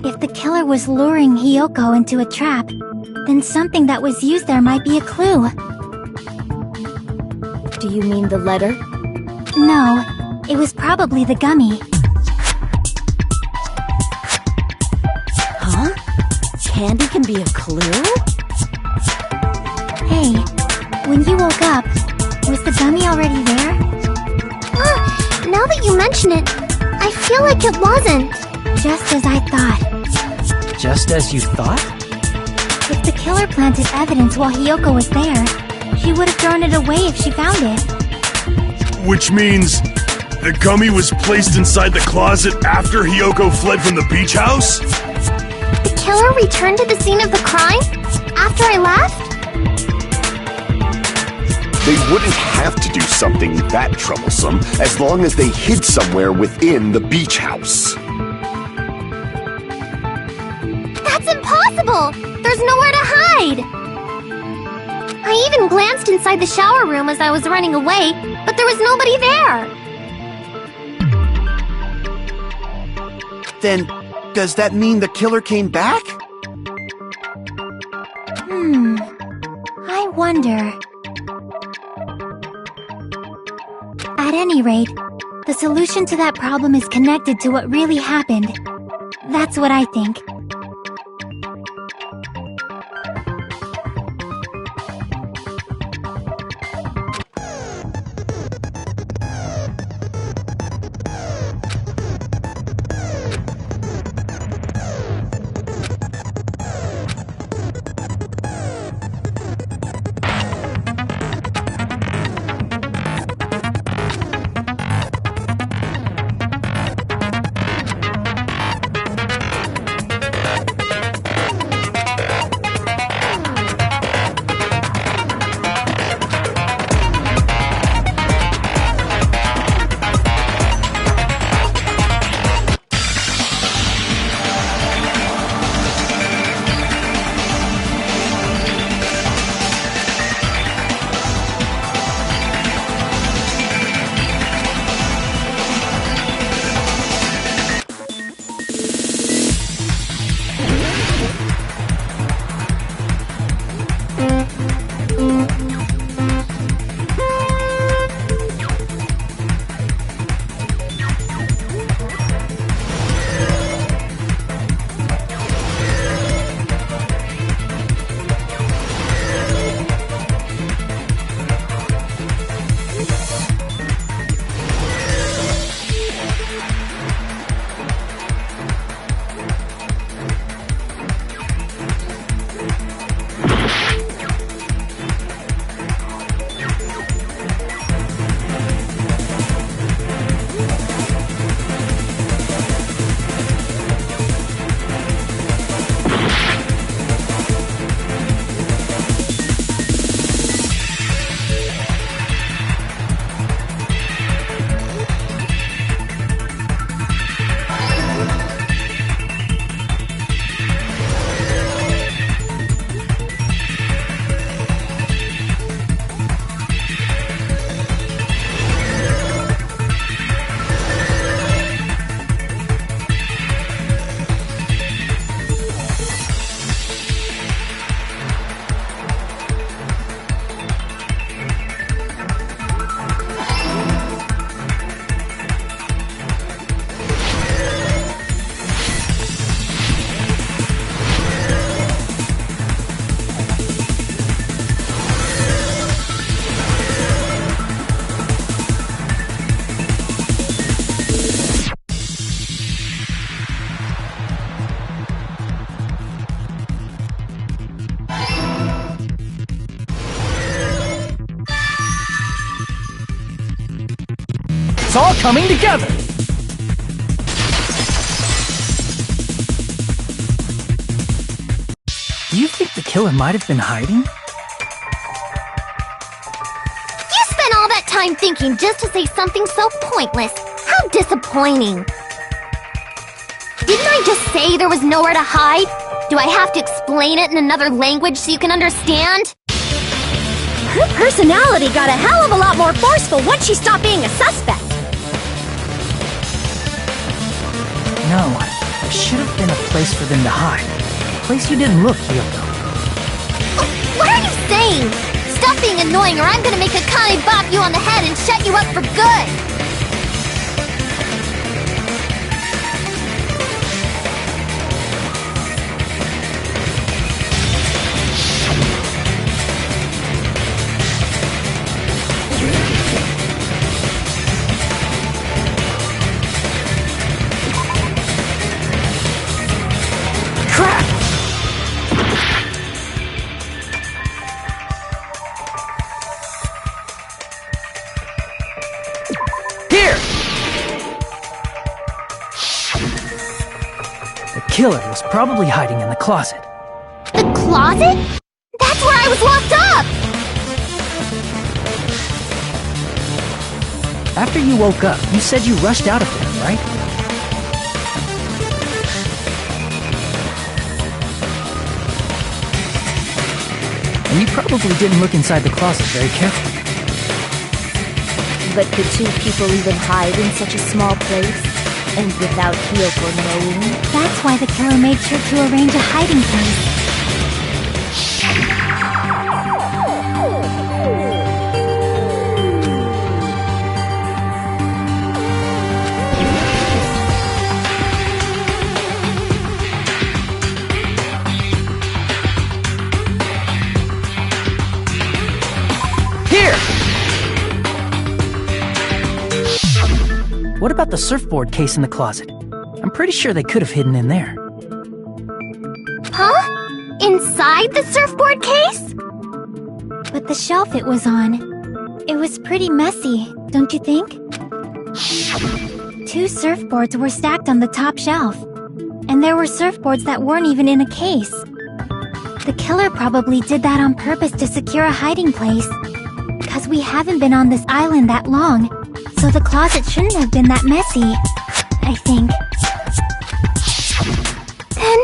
If the killer was luring Hiyoko into a trap, then something that was used there might be a clue. Do you mean the letter? No, it was probably the gummy. Huh? Candy can be a clue? Hey, when you woke up, was the gummy already there? Now that you mention it, I feel like it wasn't. Just as I thought. Just as you thought? If the killer planted evidence while Hiyoko was there, she would have thrown it away if she found it. Which means the gummy was placed inside the closet after Hiyoko fled from the beach house? The killer returned to the scene of the crime? After I left? They wouldn't have to do something that troublesome as long as they hid somewhere within the beach house. That's impossible! There's nowhere to hide! I even glanced inside the shower room as I was running away, but there was nobody there! Then, does that mean the killer came back? I wonder. At any rate, the solution to that problem is connected to what really happened. That's what I think. All coming together! Do you think the killer might have been hiding? You spent all that time thinking just to say something so pointless. How disappointing. Didn't I just say there was nowhere to hide? Do I have to explain it in another language so you can understand? Her personality got a hell of a lot more forceful once she stopped being a suspect. No, there should have been a enough place for them to hide. A place you didn't look, Hyoko. What are you saying? Stop being annoying or I'm gonna make Akane bop you on the head and shut you up for good! The killer was probably hiding in the closet. The closet? That's where I was locked up! After you woke up, you said you rushed out of there, right? And you probably didn't look inside the closet very carefully. But could two people even hide in such a small place? And without Hyoko knowing? That's why the killer made sure to arrange a hiding place. What about the surfboard case in the closet? I'm pretty sure they could have hidden in there. Huh? Inside the surfboard case? But the shelf it was on, it was pretty messy, don't you think? 2 surfboards were stacked on the top shelf, and there were surfboards that weren't even in a case. The killer probably did that on purpose to secure a hiding place. 'Cause we haven't been on this island that long, so the closet shouldn't have been that messy, I think. Then,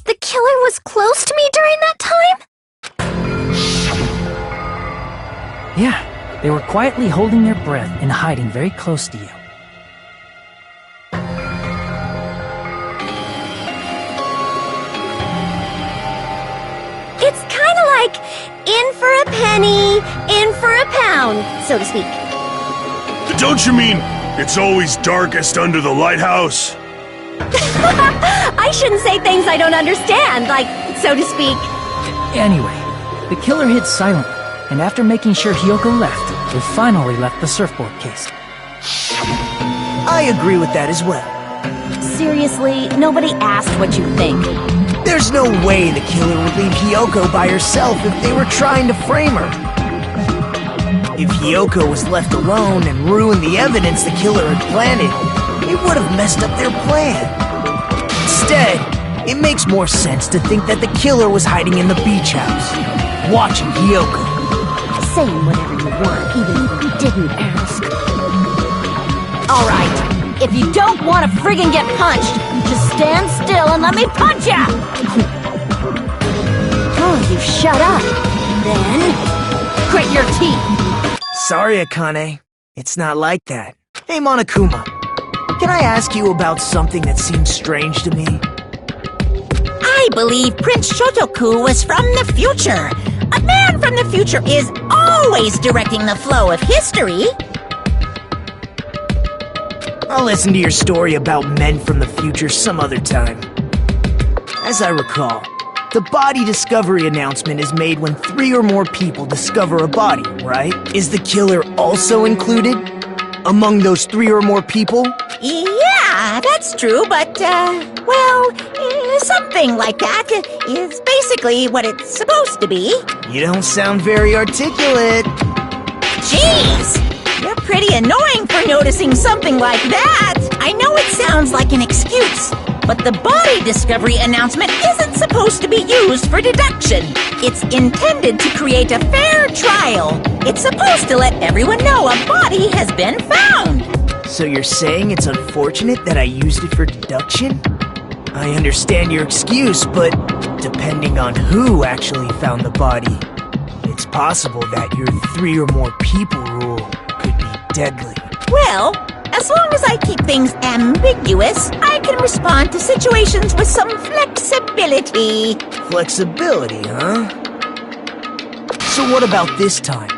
the killer was close to me during that time? Yeah, they were quietly holding their breath and hiding very close to you. It's kinda like in for a penny, in for a pound, so to speak. Don't you mean it's always darkest under the lighthouse? I shouldn't say things I don't understand, like, so to speak. Anyway, the killer hid silently, and after making sure Hyoko left, they finally left the surfboard case. I agree with that as well. Seriously, nobody asked what you think. There's no way the killer would leave Hyoko by herself if they were trying to frame her. If Hyoko was left alone and ruined the evidence the killer had planted, it would have messed up their plan. Instead, it makes more sense to think that the killer was hiding in the beach house, watching Hyoko. Saying whatever you want, even if you didn't ask. Alright, if you don't want to friggin' get punched, just stand still and let me punch ya! Oh, you shut up. Then, grit your teeth. Sorry, Akane. It's not like that. Hey, Monokuma. Can I ask you about something that seems strange to me? I believe Prince Shotoku was from the future. A man from the future is always directing the flow of history. I'll listen to your story about men from the future some other time. As I recall, the body discovery announcement is made when 3 or more people discover a body, right? Is the killer also included among those 3 or more people? Yeah, that's true, but, something like that is basically what it's supposed to be. You don't sound very articulate. Jeez! You're pretty annoying for noticing something like that! I know it sounds like an excuse, but the body discovery announcement isn't supposed to be used for deduction. It's intended to create a fair trial. It's supposed to let everyone know a body has been found. So you're saying it's unfortunate that I used it for deduction? I understand your excuse, but depending on who actually found the body, it's possible that your 3 or more people rule could be deadly. Well, As long as I keep things ambiguous, I can respond to situations with some flexibility. Flexibility, huh? So what about this time?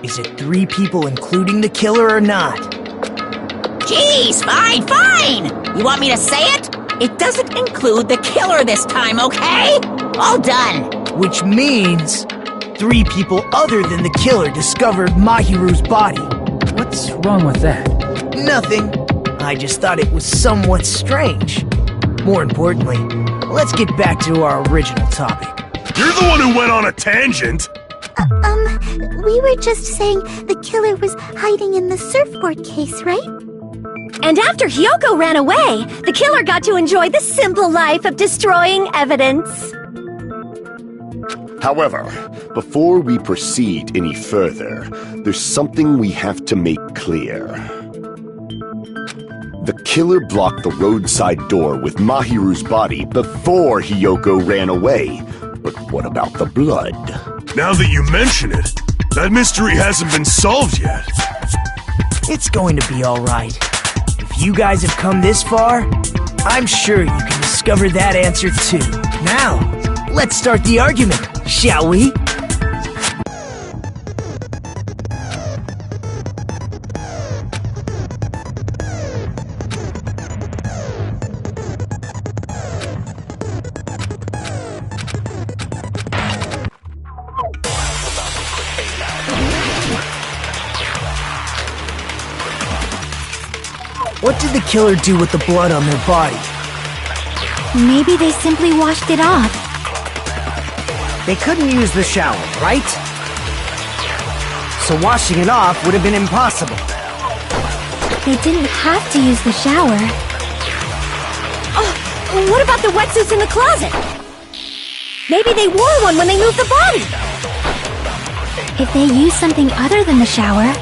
Is it 3 people including the killer or not? Jeez, fine! You want me to say it? It doesn't include the killer this time, okay? All done. Which means 3 people other than the killer discovered Mahiru's body. What's wrong with that? Nothing. I just thought it was somewhat strange. More importantly, let's get back to our original topic. You're the one who went on a tangent! We were just saying the killer was hiding in the surfboard case, right? And after Hyoko ran away, the killer got to enjoy the simple life of destroying evidence. However, before we proceed any further, there's something we have to make clear. The killer blocked the roadside door with Mahiru's body before Hyoko ran away. But what about the blood? Now that you mention it, that mystery hasn't been solved yet. It's going to be alright. If you guys have come this far, I'm sure you can discover that answer too. Now, let's start the argument, shall we? What did the killer do with the blood on their body? Maybe they simply washed it off. They couldn't use the shower, right? So washing it off would have been impossible. They didn't have to use the shower. Oh, what about the wetsuits in the closet? Maybe they wore one when they moved the body. If they used something other than the shower...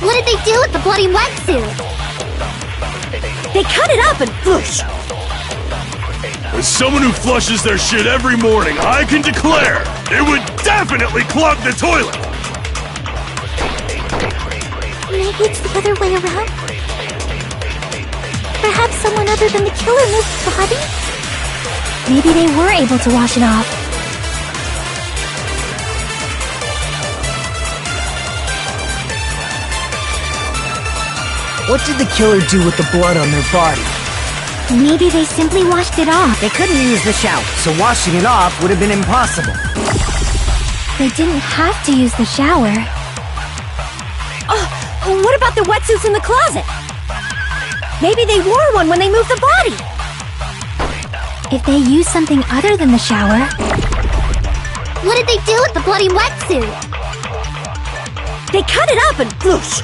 What did they do with the bloody wetsuit? They cut it up and whoosh. As someone who flushes their shit every morning, I can declare it would definitely clog the toilet! Maybe it's the other way around? Perhaps someone other than the killer moved the body? Maybe they were able to wash it off. What did the killer do with the blood on their body? Maybe they simply washed it off. They couldn't use the shower, so washing it off would have been impossible. They didn't have to use the shower. Oh, what about the wetsuits in the closet? Maybe they wore one when they moved the body. If they used something other than the shower... What did they do with the bloody wetsuit? They cut it up and whoosh.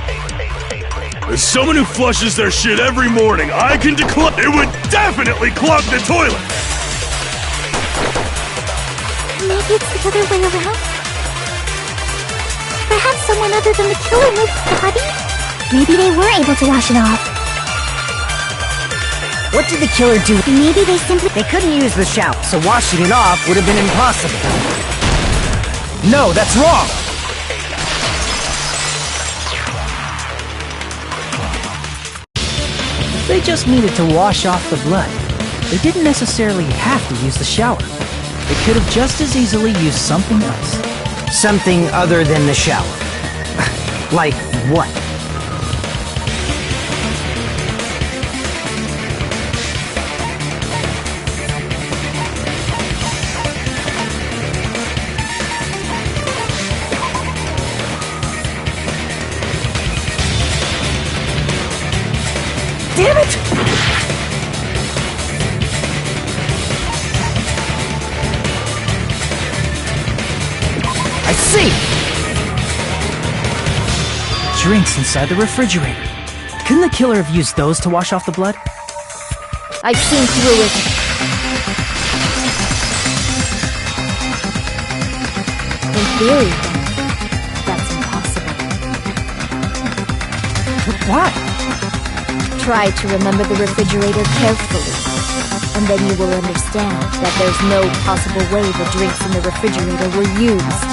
As someone who flushes their shit every morning, I can declare it would definitely clog the toilet! Maybe it's the other way around? Perhaps someone other than the killer moved the body? Maybe they were able to wash it off. What did the killer do? Maybe they simply... They couldn't use the shower, so washing it off would have been impossible. No, that's wrong! They just needed to wash off the blood. They didn't necessarily have to use the shower. They could have just as easily used something else. Something other than the shower. Like what? Damn it! I see! Drinks inside the refrigerator. Couldn't the killer have used those to wash off the blood? I've seen through it. In theory, that's impossible. But why? Try to remember the refrigerator carefully, and then you will understand that there's no possible way the drinks in the refrigerator were used.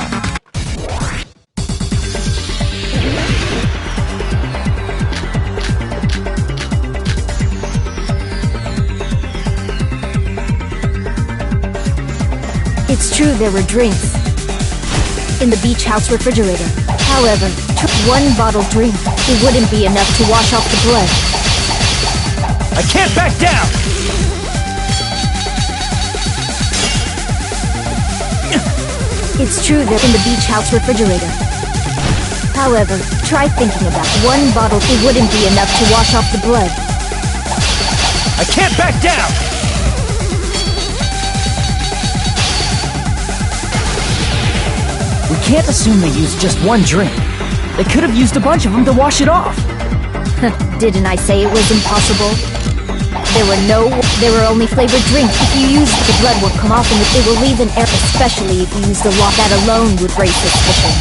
It's true there were drinks in the beach house refrigerator. However, one bottled drink, it wouldn't be enough to wash off the blood. I can't back down! It's true they're in the beach house refrigerator. However, try thinking about it. One bottle, it wouldn't be enough to wash off the blood. I can't back down! We can't assume they used just one drink. They could have used a bunch of them to wash it off. Didn't I say it was impossible? There were only flavored drinks. If you use the blood won't come off and it will leave an air, especially if you use a lot. That alone would raise suspicion.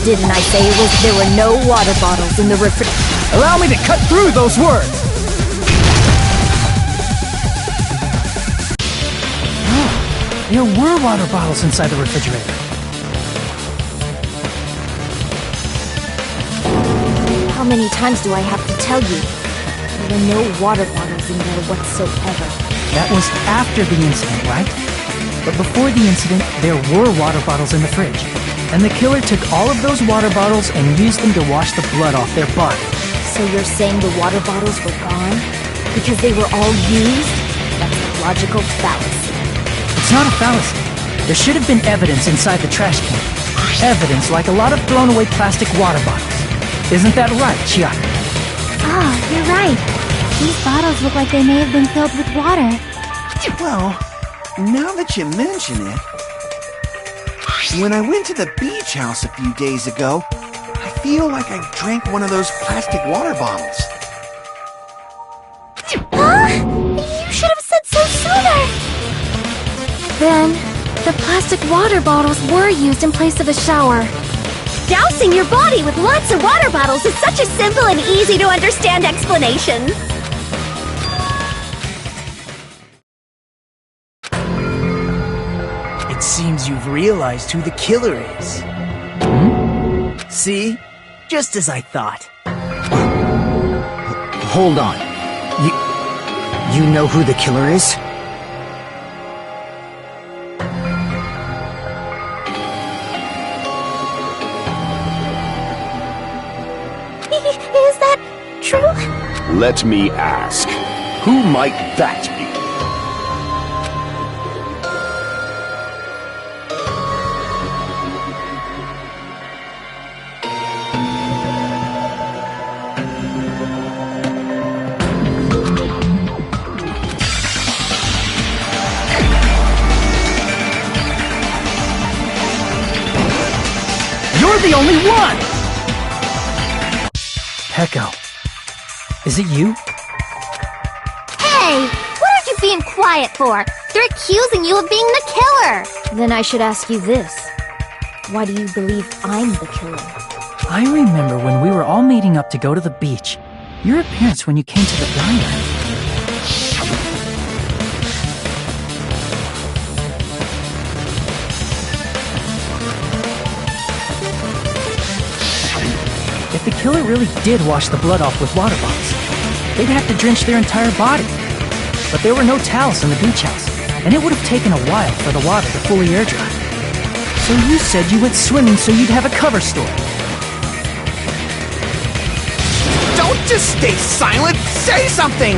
Didn't I say there were no water bottles in the refrigerator? Allow me to cut through those words! There were water bottles inside the refrigerator. How many times do I have to tell you? There were no water bottles in there whatsoever. That was after the incident, right? But before the incident, there were water bottles in the fridge. And the killer took all of those water bottles and used them to wash the blood off their body. So you're saying the water bottles were gone? Because they were all used? That's a logical fallacy. It's not a fallacy. There should have been evidence inside the trash can. Evidence like a lot of thrown-away plastic water bottles. Isn't that right, Chiaki? Ah, you're right. These bottles look like they may have been filled with water. Well, now that you mention it, when I went to the beach house a few days ago, I feel like I drank one of those plastic water bottles. Huh? You should have said so sooner! Then, the plastic water bottles were used in place of a shower. Dousing your body with lots of water bottles is such a simple and easy to understand explanation. It seems you've realized who the killer is. See? Just as I thought. Hold on. You know who the killer is? Is that true? Let me ask, who might that be? You're the only one! Peko. Is it you? Hey! What are you being quiet for? They're accusing you of being the killer! Then I should ask you this. Why do you believe I'm the killer? I remember when we were all meeting up to go to the beach. Your appearance when you came to the diner. If the killer really did wash the blood off with water bottles, they'd have to drench their entire body. But there were no towels in the beach house, and it would have taken a while for the water to fully air dry. So you said you went swimming so you'd have a cover story. Don't just stay silent! Say something!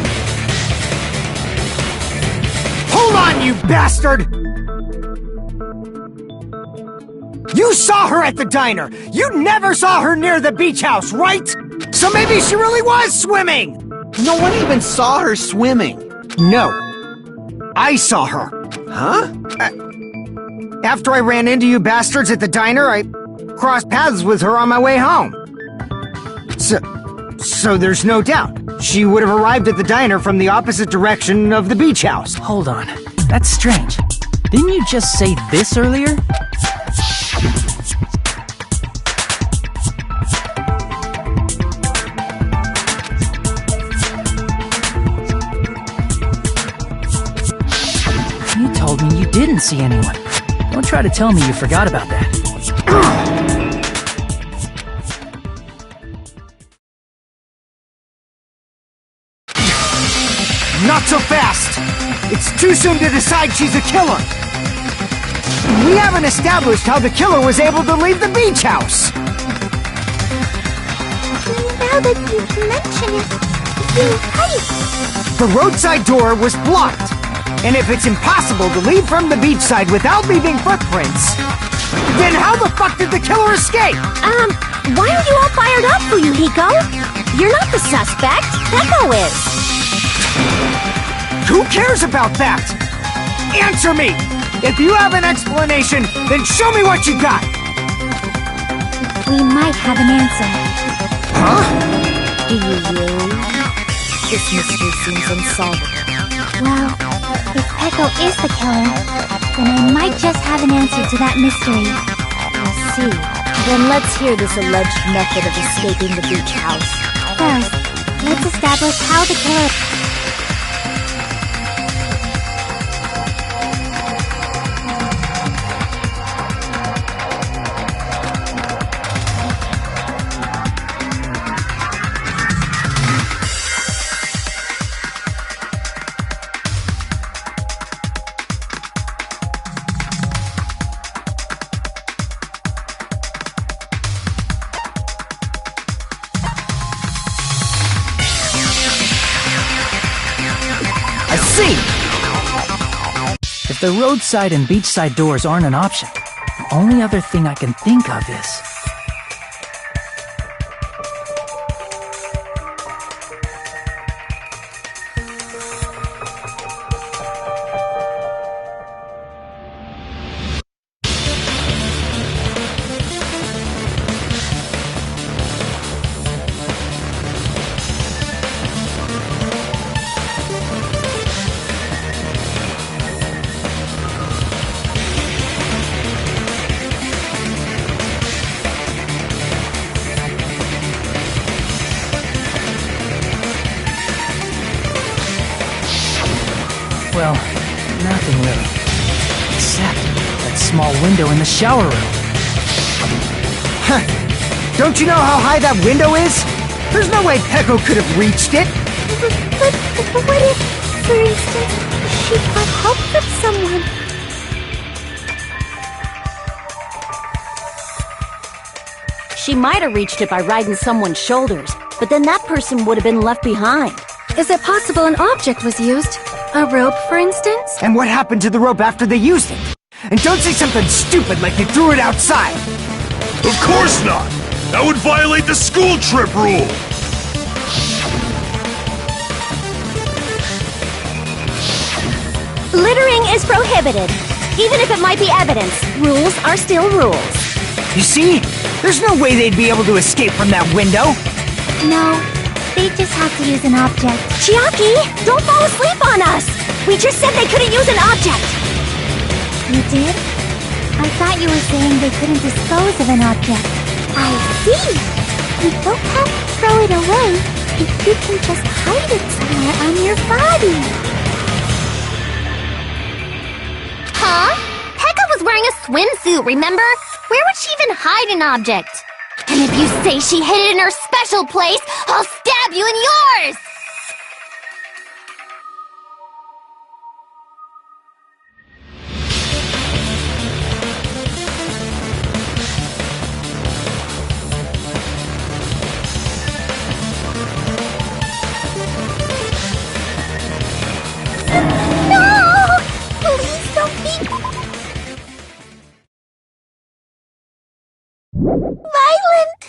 Hold on, you bastard! You saw her at the diner! You never saw her near the beach house, right? So maybe she really was swimming! No one even saw her swimming. No. I saw her. Huh? After I ran into you bastards at the diner, I crossed paths with her on my way home. So there's no doubt. She would have arrived at the diner from the opposite direction of the beach house. Hold on. That's strange. Didn't you just say this earlier? You told me you didn't see anyone. Don't try to tell me you forgot about that. Not so fast! It's too soon to decide she's a killer! We haven't established how the killer was able to leave the beach house! Now that you mention it, you're right. The roadside door was blocked! And if it's impossible to leave from the beachside without leaving footprints, then how the fuck did the killer escape? Why are you all fired up, Fuyuhiko? You're not the suspect. Peko is. Who cares about that? Answer me! If you have an explanation, then show me what you got! We might have an answer. Huh? Do you really? This mystery seems unsolvable. Well, if Peko is the killer, then I might just have an answer to that mystery. I see. Then let's hear this alleged method of escaping the beach house. First, let's establish how the killer... I see! If the roadside and beachside doors aren't an option, the only other thing I can think of is... Well, nothing really. Except that small window in the shower room. Huh. Don't you know how high that window is? There's no way Peko could have reached it! But what if, for instance, she got help from someone? She might have reached it by riding someone's shoulders, but then that person would have been left behind. Is it possible an object was used? A rope, for instance? And what happened to the rope after they used it? And don't say something stupid like they threw it outside! Of course not! That would violate the school trip rule! Littering is prohibited. Even if it might be evidence, rules are still rules. You see? There's no way they'd be able to escape from that window! No, they just have to use an object. Chiaki, don't fall asleep on us! We just said they couldn't use an object! You did? I thought you were saying they couldn't dispose of an object. I see. You don't have to throw it away if you can just hide it somewhere on your body. Huh? Pekka was wearing a swimsuit, remember? Where would she even hide an object? And if you say she hid it in her special place, I'll stab you in yours! No! Please don't be violent!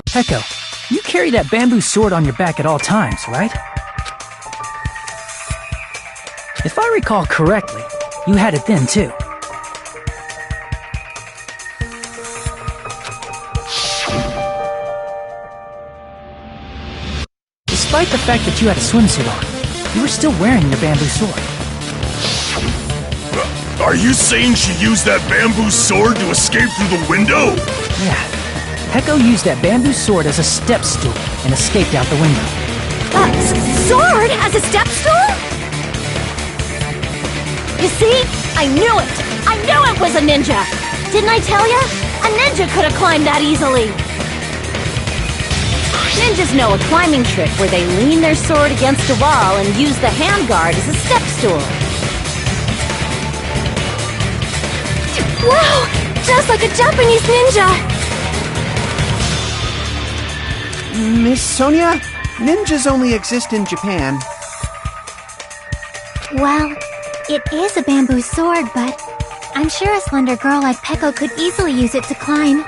Peko, you carry that bamboo sword on your back at all times, right? If I recall correctly, you had it then too. Despite the fact that you had a swimsuit on, you were still wearing your bamboo sword. Are you saying she used that bamboo sword to escape through the window? Yeah. Peko used that bamboo sword as a step stool and escaped out the window. Sword as a step stool? You see? I knew it! I knew it was a ninja! Didn't I tell ya? A ninja could have climbed that easily! Ninjas know a climbing trick where they lean their sword against a wall and use the handguard as a step stool. Wow! Just like a Japanese ninja! Miss Sonia, ninjas only exist in Japan. Well, it is a bamboo sword, but I'm sure a slender girl like Peko could easily use it to climb.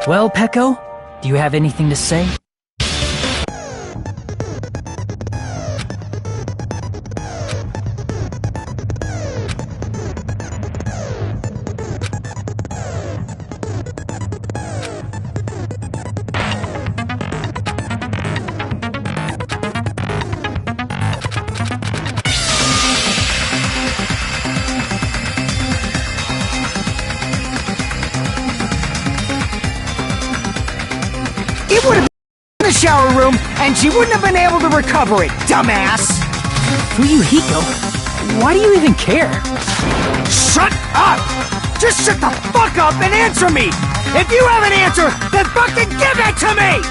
Well, Peko, do you have anything to say? It would have been in the shower room, and she wouldn't have been able to recover it, dumbass! Fuyuhiko, why do you even care? Shut up! Just shut the fuck up and answer me! If you have an answer, then fucking give it to me!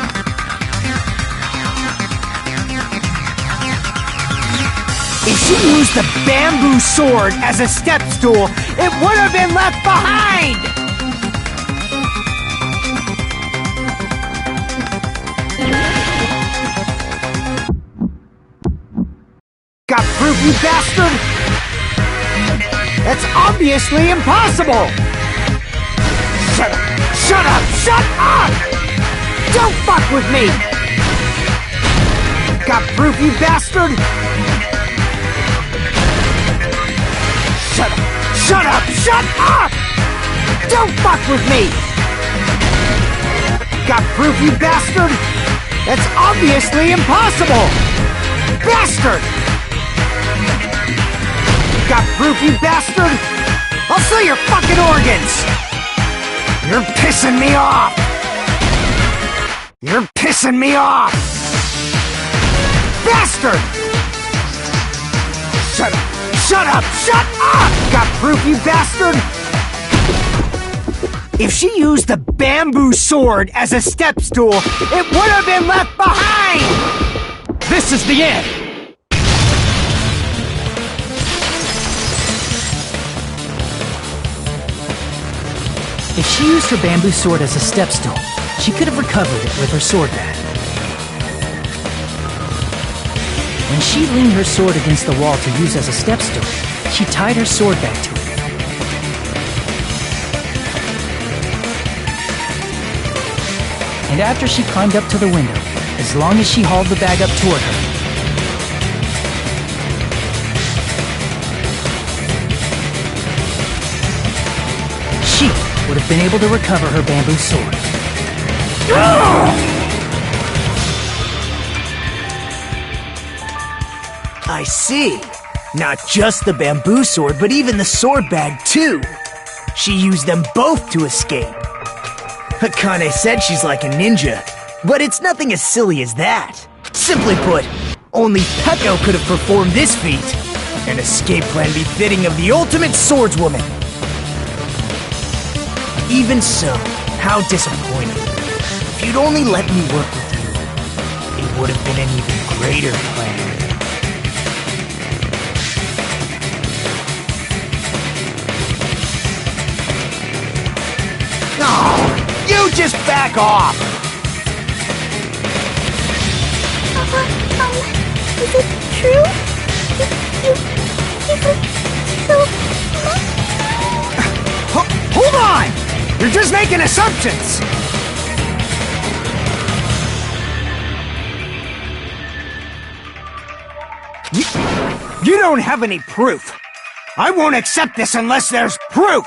If she used the bamboo sword as a step stool, it would have been left behind! Got proof, you bastard? That's obviously impossible! Shut up! Shut up! Shut up! Don't fuck with me! Got proof, you bastard? Shut up! Shut up! Shut up! Don't fuck with me! Got proof, you bastard? That's obviously impossible! Bastard! Got proof, you bastard? I'll sell your fucking organs! You're pissing me off! You're pissing me off! Bastard! Shut up! Shut up! Shut up! Got proof, you bastard? If she used the bamboo sword as a step stool, it would have been left behind! This is the end! If she used her bamboo sword as a step stool, she could have recovered it with her sword bag. When she leaned her sword against the wall to use as a step stool, she tied her sword back to it. And after she climbed up to the window, as long as she hauled the bag up toward her, she would have been able to recover her bamboo sword. I see. Not just the bamboo sword, but even the sword bag, too. She used them both to escape. Akane said she's like a ninja, but it's nothing as silly as that. Simply put, only Peko could have performed this feat. An escape plan befitting of the ultimate swordswoman. Even so, how disappointing. If you'd only let me work with you, it would have been an even greater plan. No! You just back off! Is it true? Hold on! You're just making assumptions! You don't have any proof. I won't accept this unless there's proof!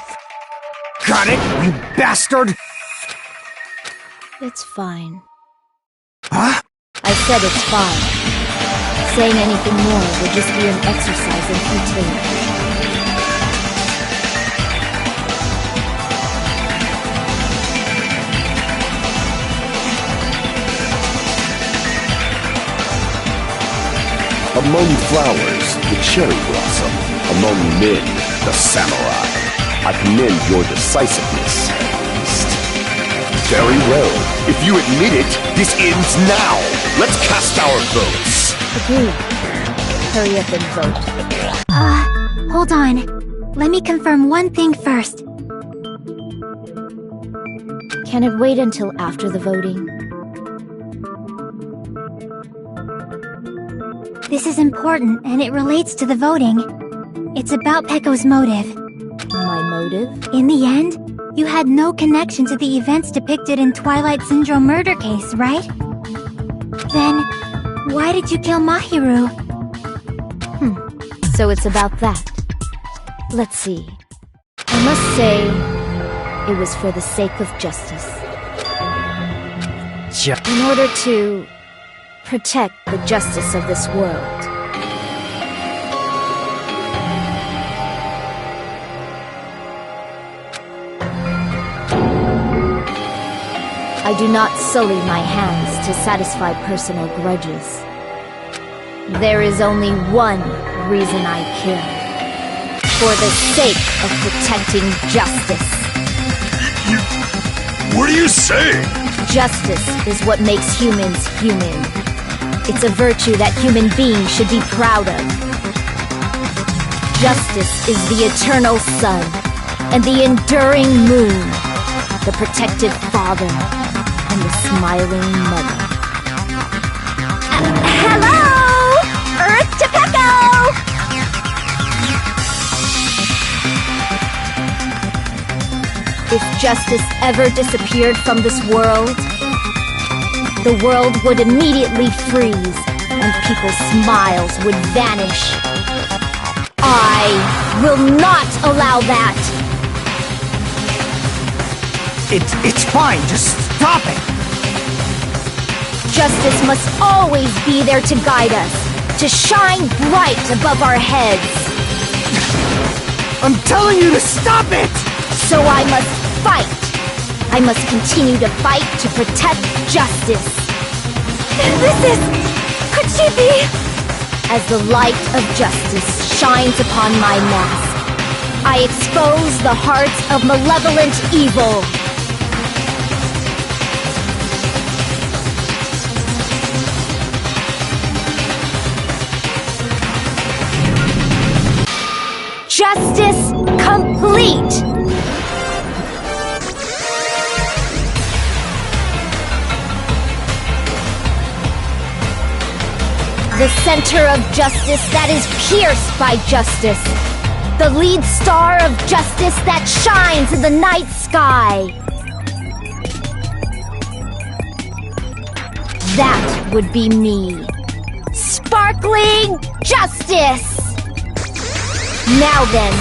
Got it, you bastard? It's fine. Huh? I said it's fine. Saying anything more would just be an exercise in futility. Among flowers, the cherry blossom. Among men, the samurai. I commend your decisiveness, at least. Very well. If you admit it, this ends now. Let's cast our votes. Agreed. Hurry up and vote. Hold on. Let me confirm one thing first. Can it wait until after the voting? This is important, and it relates to the voting. It's about Pecco's motive. My motive? In the end, you had no connection to the events depicted in Twilight Syndrome murder case, right? Then, why did you kill Mahiru? So it's about that. Let's see. I must say, it was for the sake of justice. In order to protect the justice of this world. I do not sully my hands to satisfy personal grudges. There is only one reason I kill. For the sake of protecting justice. What are you saying? Justice is what makes humans human. It's a virtue that human beings should be proud of. Justice is the eternal sun and the enduring moon, the protective father and the smiling mother. Hello! Earth to Pecco! If justice ever disappeared from this world, the world would immediately freeze and people's smiles would vanish. I will not allow that! It's fine, just stop it! Justice must always be there to guide us, to shine bright above our heads. I'm telling you to stop it! So I must fight. I must continue to fight to protect justice. Could she be? As the light of justice shines upon my mask, I expose the hearts of malevolent evil. Justice complete! The center of justice that is pierced by justice. The lead star of justice that shines in the night sky. That would be me. Sparkling justice! Now then,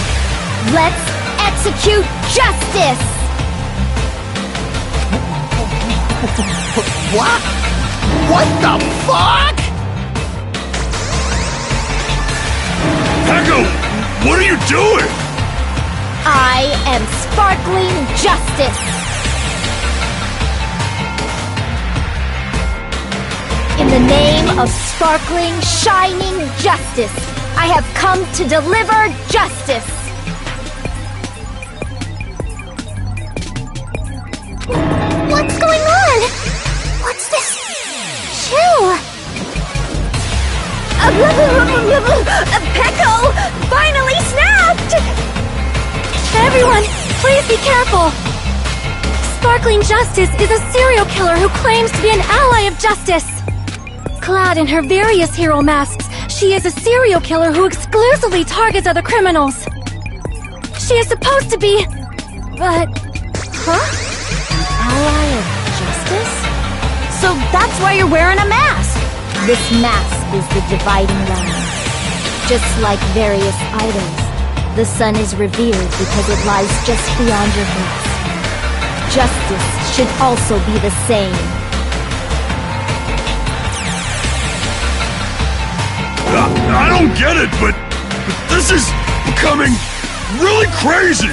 let's execute justice! What? What the fuck? Pecco, what are you doing? I am sparkling justice! In the name of sparkling, shining justice, I have come to deliver justice! What's going on? What's this? Chill! Pecco finally snapped! Everyone, please be careful! Sparkling Justice is a serial killer who claims to be an ally of justice. Clad in her various hero masks, she is a serial killer who exclusively targets other criminals. She is supposed to be... but... Huh? Ally of justice? So that's why you're wearing a mask! This mask is the dividing line. Just like various idols, the sun is revered because it lies just beyond your hopes. Justice should also be the same. I don't get it, but this is becoming really crazy!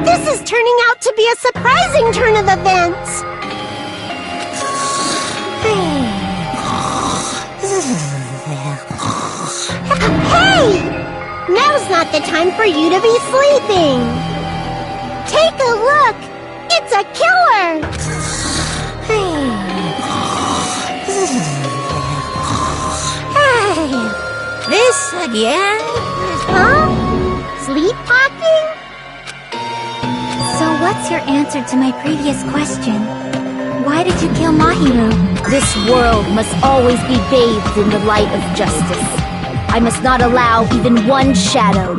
This is turning out to be a surprising turn of events! Hey! Now's not the time for you to be sleeping! Take a look! It's a killer! This again? Huh? Sleepwalking? So what's your answer to my previous question? Why did you kill Mahiru? This world must always be bathed in the light of justice. I must not allow even one shadow.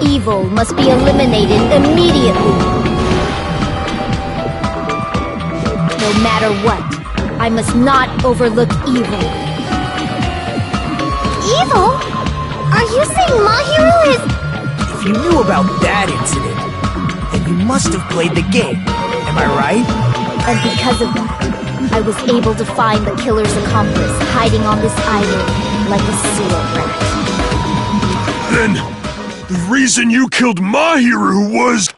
Evil must be eliminated immediately. No matter what, I must not overlook evil. Evil? Are you saying Mahiru is... If you knew about that incident, then you must have played the game. Am I right? And because of that, I was able to find the killer's accomplice hiding on this island like a sewer rat. Then, the reason you killed Mahiru was...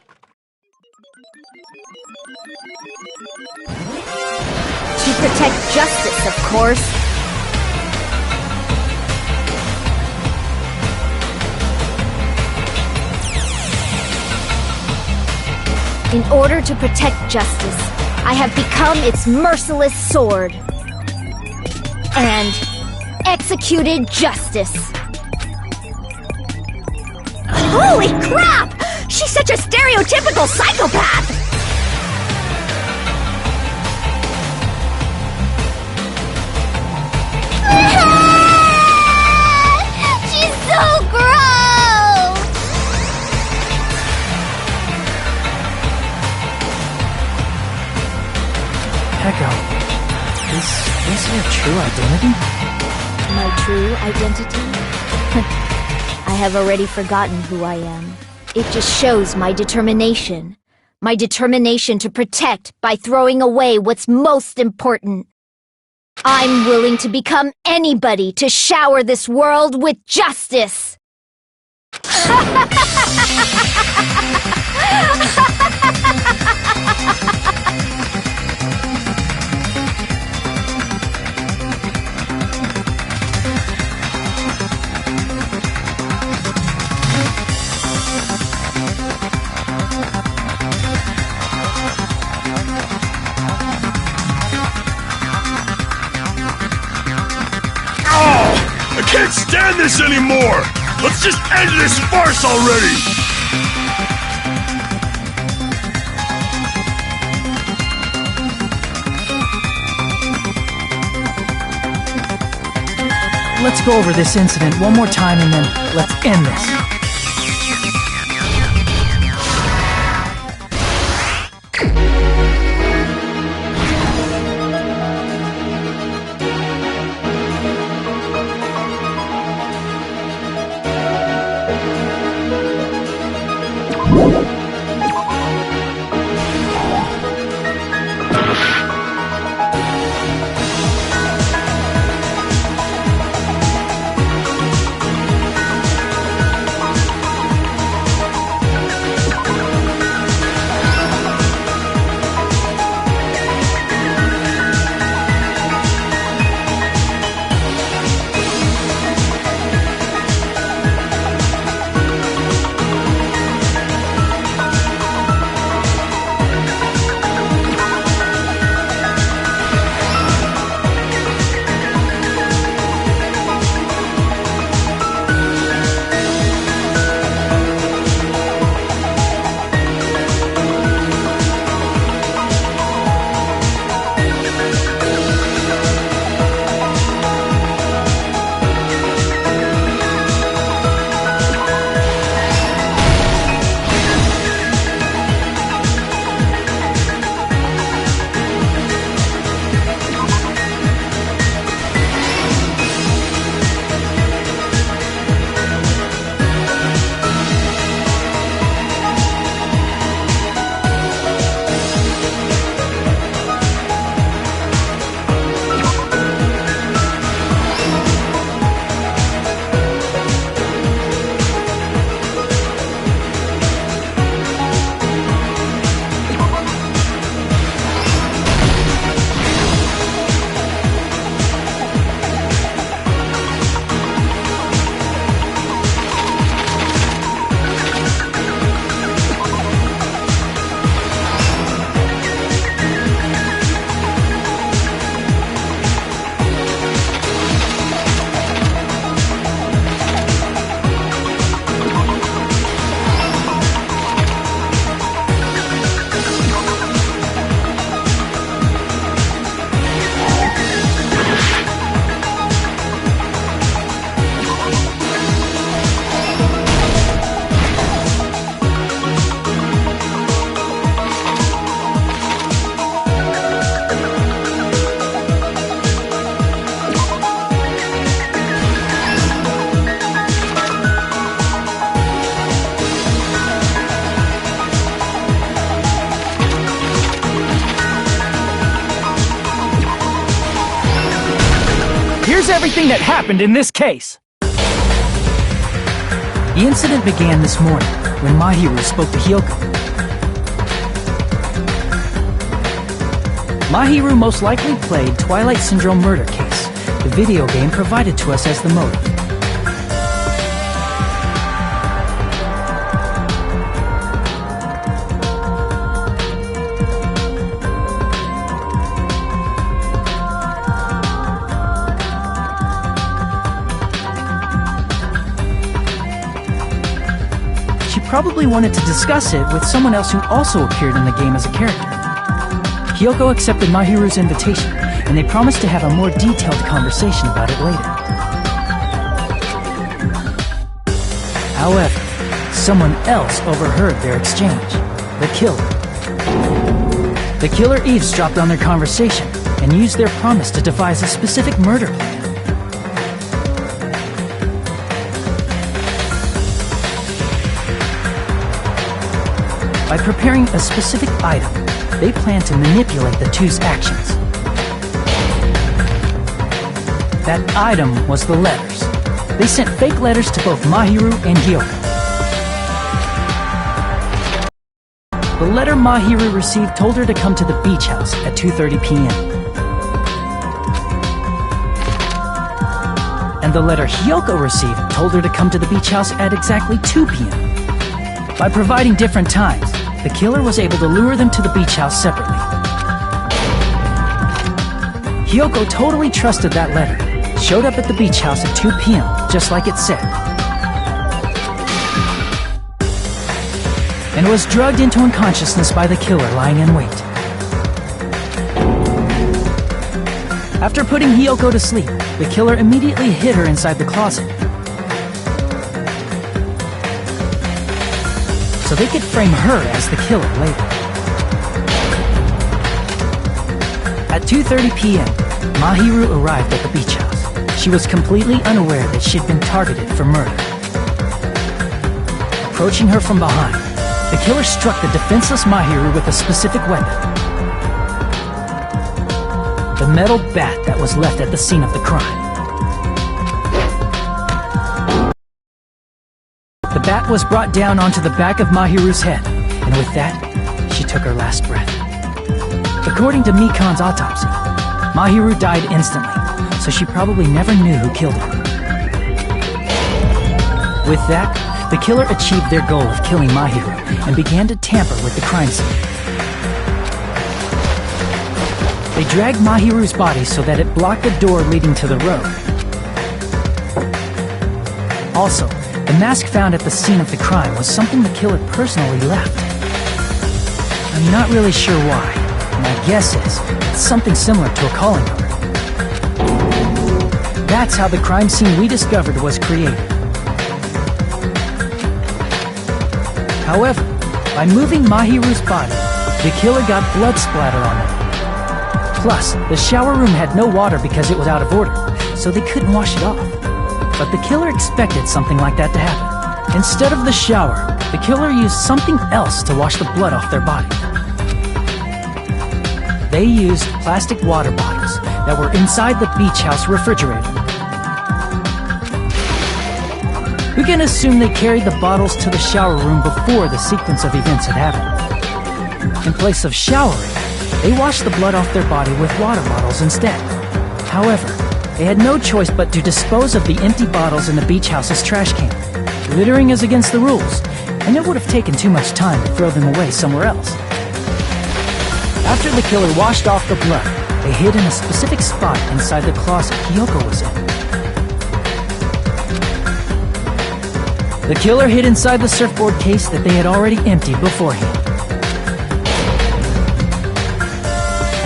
To protect justice, of course. In order to protect justice, I have become its merciless sword. And executed justice. Holy crap! She's such a stereotypical psychopath! She's so gross! Echo, is this your true identity? My true identity? I have already forgotten who I am. It just shows my determination. My determination to protect by throwing away what's most important. I'm willing to become anybody to shower this world with justice! I can't stand this anymore! Let's just end this farce already! Let's go over this incident one more time and then let's end this. here's everything that happened in this case. The incident began this morning when Mahiru spoke to Hyoko. Mahiru most likely played Twilight Syndrome Murder Case, the video game provided to us as the motive. She probably wanted to discuss it with someone else who also appeared in the game as a character. Hyoko accepted Mahiru's invitation, and they promised to have a more detailed conversation about it later. However, someone else overheard their exchange. The killer. The killer eavesdropped on their conversation and used their promise to devise a specific murder plan. By preparing a specific item, they plan to manipulate the two's actions. That item was the letters. They sent fake letters to both Mahiru and Hyoko. The letter Mahiru received told her to come to the beach house at 2:30 p.m. And the letter Hyoko received told her to come to the beach house at exactly 2 p.m. By providing different times, the killer was able to lure them to the beach house separately. Hyoko totally trusted that letter, showed up at the beach house at 2 p.m., just like it said, and was drugged into unconsciousness by the killer lying in wait. After putting Hyoko to sleep, the killer immediately hid her inside the closet, so they could frame her as the killer later. At 2:30 p.m., Mahiru arrived at the beach house. She was completely unaware that she'd been targeted for murder. Approaching her from behind, the killer struck the defenseless Mahiru with a specific weapon. The metal bat that was left at the scene of the crime. The bat was brought down onto the back of Mahiru's head, and with that, she took her last breath. According to Mikan's autopsy, Mahiru died instantly, so she probably never knew who killed her. With that, the killer achieved their goal of killing Mahiru and began to tamper with the crime scene. They dragged Mahiru's body so that it blocked the door leading to the road. Also, the mask found at the scene of the crime was something the killer personally left. I'm not really sure why. My guess is it's something similar to a calling card. That's how the crime scene we discovered was created. However, by moving Mahiru's body, the killer got blood splatter on it. Plus, the shower room had no water because it was out of order, so they couldn't wash it off. But the killer expected something like that to happen. Instead of the shower, the killer used something else to wash the blood off their body. They used plastic water bottles that were inside the beach house refrigerator. We can assume they carried the bottles to the shower room before the sequence of events had happened. In place of showering, they washed the blood off their body with water bottles instead. However, they had no choice but to dispose of the empty bottles in the beach house's trash can. Littering is against the rules, and it would have taken too much time to throw them away somewhere else. After the killer washed off the blood, they hid in a specific spot inside the closet Hyoko was in. The killer hid inside the surfboard case that they had already emptied beforehand.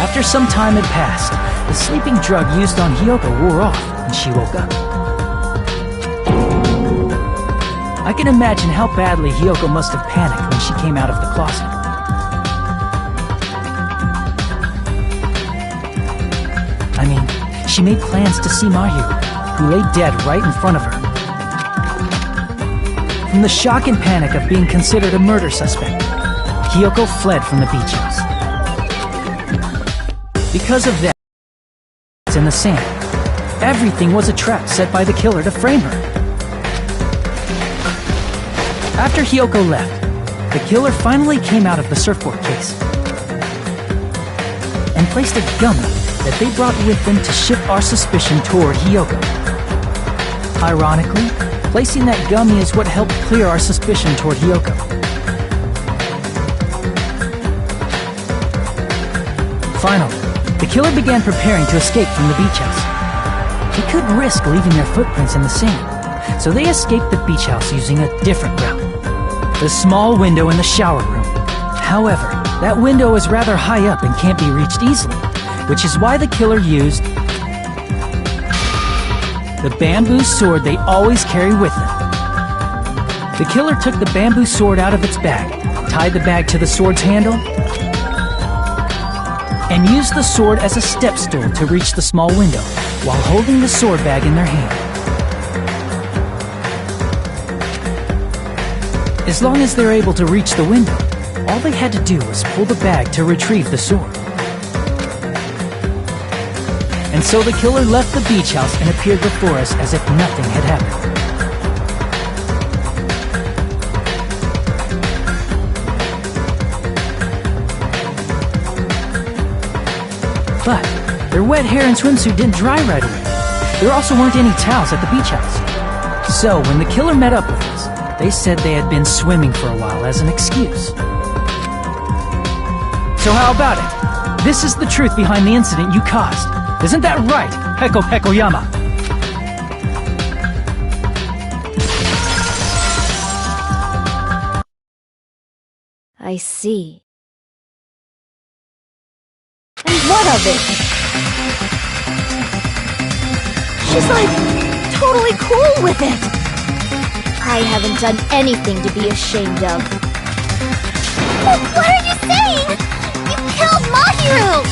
After some time had passed, the sleeping drug used on Hyoko wore off, and she woke up. I can imagine how badly Hyoko must have panicked when she came out of the closet. I mean, she made plans to see Mahiru, who lay dead right in front of her. From the shock and panic of being considered a murder suspect, Hyoko fled from the beach house. Because of that, in the sand, Everything was a trap set by the killer to frame her. After Hiyoko left, the killer finally came out of the surfboard case and placed a gummy that they brought with them to shift our suspicion toward Hiyoko. Ironically, placing that gummy is what helped clear our suspicion toward Hiyoko. Finally, the killer began preparing to escape from the beach house. They couldn't risk leaving their footprints in the sand, so they escaped the beach house using a different route. The small window in the shower room. However, that window is rather high up and can't be reached easily, which is why the killer used the bamboo sword they always carry with them. The killer took the bamboo sword out of its bag, tied the bag to the sword's handle, and used the sword as a step stool to reach the small window while holding the sword bag in their hand. As long as they're able to reach the window, all they had to do was pull the bag to retrieve the sword. And so the killer left the beach house and appeared before us as if nothing had happened. But their wet hair and swimsuit didn't dry right away. There also weren't any towels at the beach house. So when the killer met up with us, they said they had been swimming for a while as an excuse. So how about it? This is the truth behind the incident you caused. Isn't that right, Heko Pekoyama? I see. And what of it? She's like totally cool with it. I haven't done anything to be ashamed of. What are you saying? You killed Mahiru!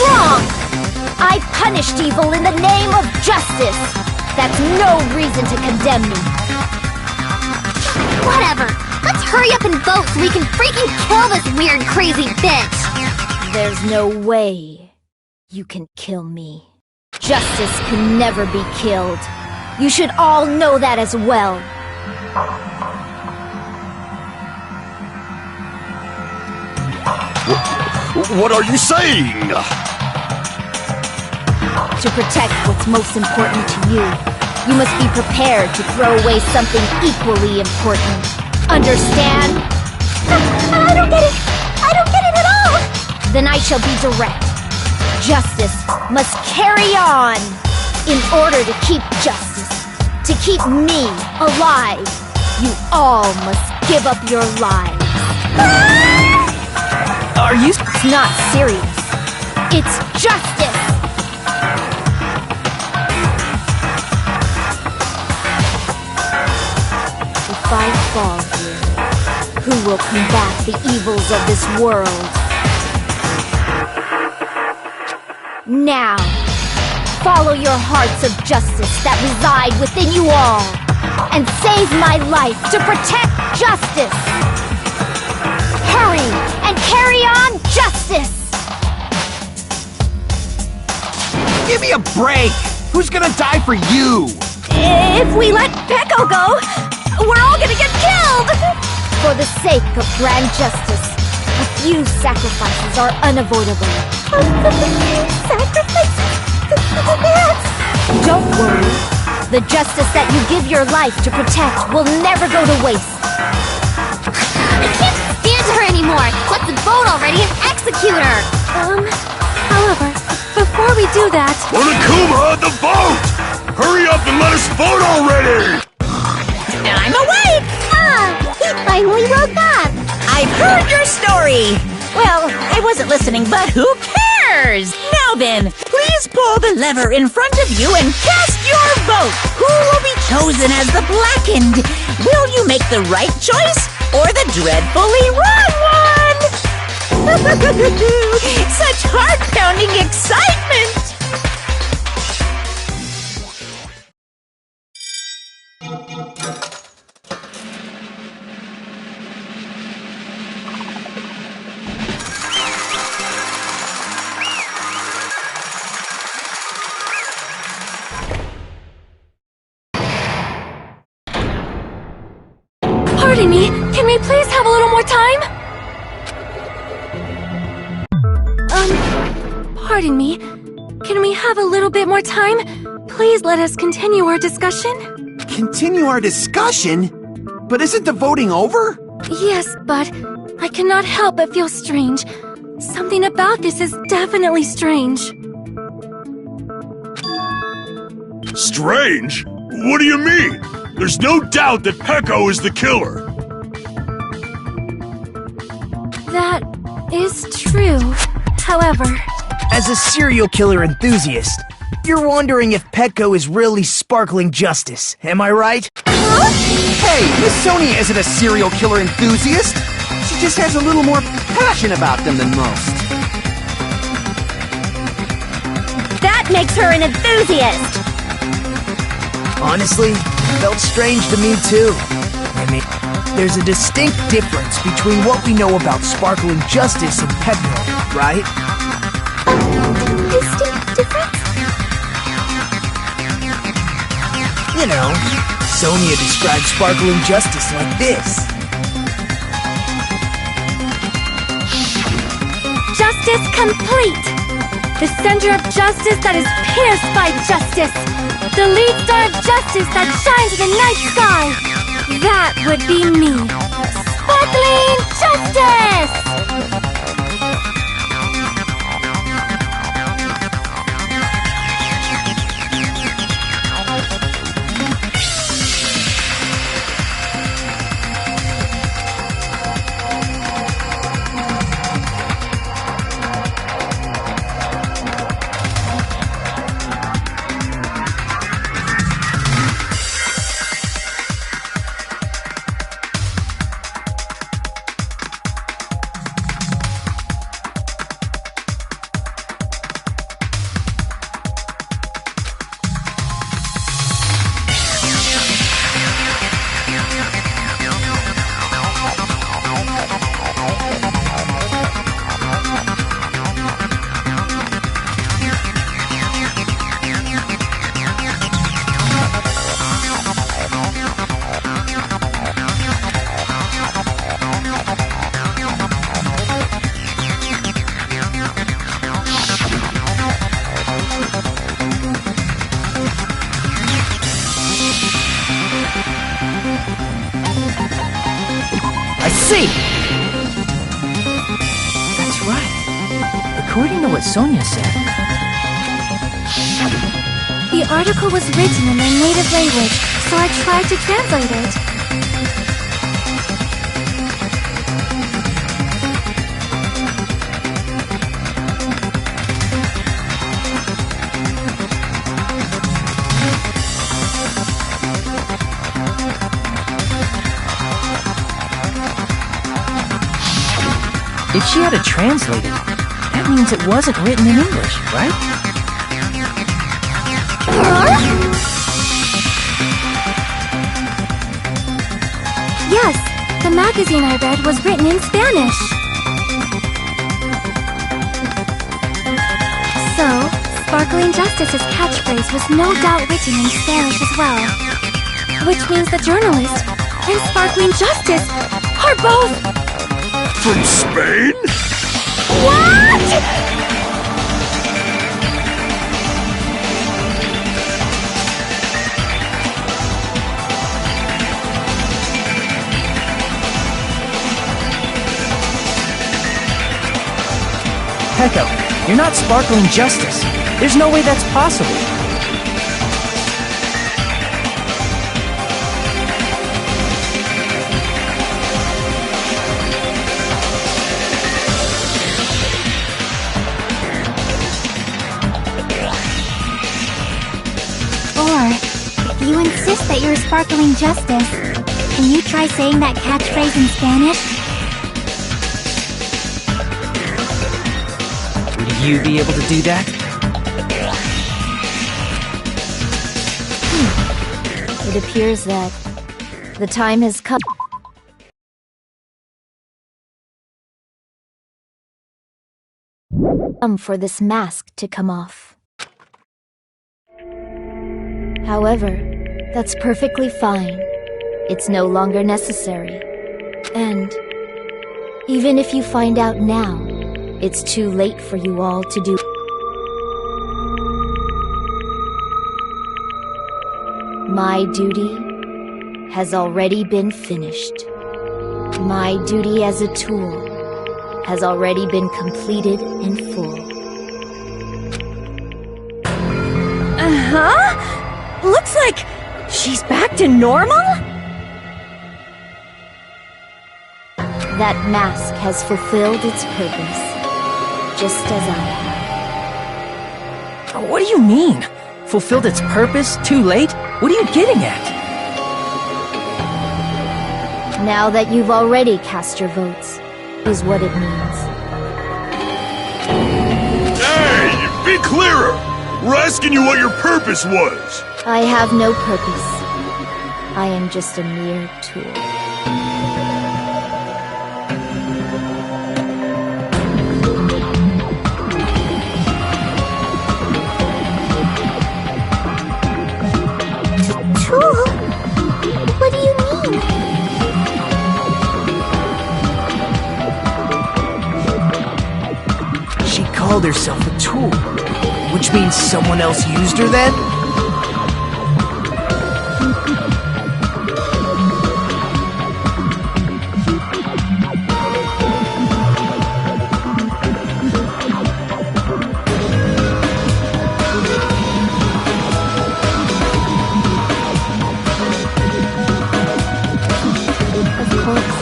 Wrong! I punished evil in the name of justice. That's no reason to condemn me. Whatever. Let's hurry up and vote so we can freaking kill this weird, crazy bitch! There's no way you can kill me. Justice can never be killed. You should all know that as well. What are you saying? To protect what's most important to you, you must be prepared to throw away something equally important. Understand? I don't get it! I don't get it at all! Then I shall be direct. Justice must carry on. In order to keep justice, to keep me alive, you all must give up your lives. Are you? It's not serious. It's justice! If I fall here, who will combat the evils of this world? Now, follow your hearts of justice that reside within you all, and save my life to protect justice! Hurry, and carry on justice! Give me a break! Who's gonna die for you? If we let Peko go, we're all gonna get killed! For the sake of grand justice, a few sacrifices are unavoidable. Sacrifices? Don't worry. The justice that you give your life to protect will never go to waste. I can't stand her anymore! Let's vote already and execute her! However, before we do that... Monokuma, the vote! Hurry up and let us vote already! I'm awake! He finally woke up! I've heard your story! Well, I wasn't listening, but who cares? Now then, please pull the lever in front of you and cast your vote! Who will be chosen as the blackened? Will you make the right choice or the dreadfully wrong one? Such heart-pounding excitement! Pardon me, can we please have a little more time? Pardon me. Can we have a little bit more time? Please let us continue our discussion. Continue our discussion? But isn't the voting over? Yes, but I cannot help but feel strange. Something about this is definitely strange. Strange? What do you mean? There's no doubt that Pecco is the killer. That is true. However, As a serial killer enthusiast, you're wondering if Pecco is really sparkling justice, am I right? Hey, Miss Sonia isn't a serial killer enthusiast. She just has a little more passion about them than most. That makes her an enthusiast! Honestly, it felt strange to me too. I mean, there's a distinct difference between what we know about sparkling justice and Pecco, right? distinct difference? You know, Sonia describes sparkling justice like this. Justice complete! The center of justice that is pierced by justice! The lead star of justice that shines in the night sky! That would be me! Sparkling Justice! I see! That's right. According to what Sonia said, The article was written in their native language, so I tried to translate it. if she had it translated, that means it wasn't written in English, right? Yes, the magazine I read was written in Spanish. So, Sparkling Justice's catchphrase was no doubt written in Spanish as well. Which means the journalist and Sparkling Justice are both... From Spain? What?! Pecco, you're not Sparkling Justice. There's no way that's possible. Or, if you insist that you're Sparkling Justice, can you try saying that catchphrase in Spanish? Would you be able to do that? It appears that the time has come for this mask to come off. However, that's perfectly fine. It's no longer necessary. end. Even if you find out now, it's too late for you all to do. My duty has already been finished. My duty as a tool has already been completed in full. Uh-huh? Looks like she's back to normal? That mask has fulfilled its purpose, just as I have. What do you mean? Fulfilled its purpose? Too late? What are you getting at? Now that you've already cast your votes, is what it means. Hey, be clearer! We're asking you what your purpose was! I have no purpose. I am just a mere tool. Tool? What do you mean? She called herself a tool, which means someone else used her then? Of course.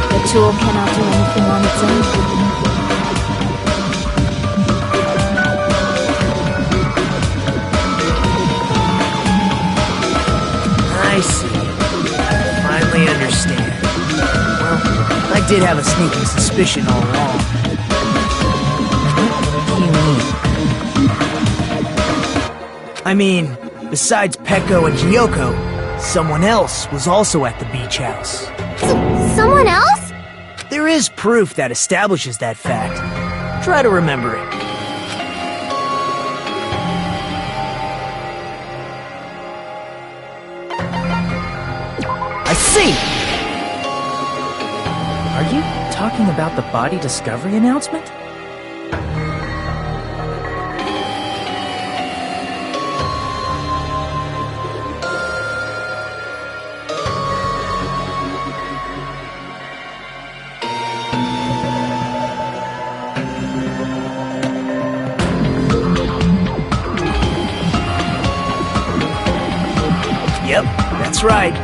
The tool cannot do anything on its own. I see. Finally understand. Well, I did have a sneaking suspicion all along. What do you mean? I mean, besides Peko and Hiyoko, someone else was also at the beach house. Someone else? There is proof that establishes that fact. Try to remember it. I see! Are you talking about the body discovery announcement? Yep, that's right.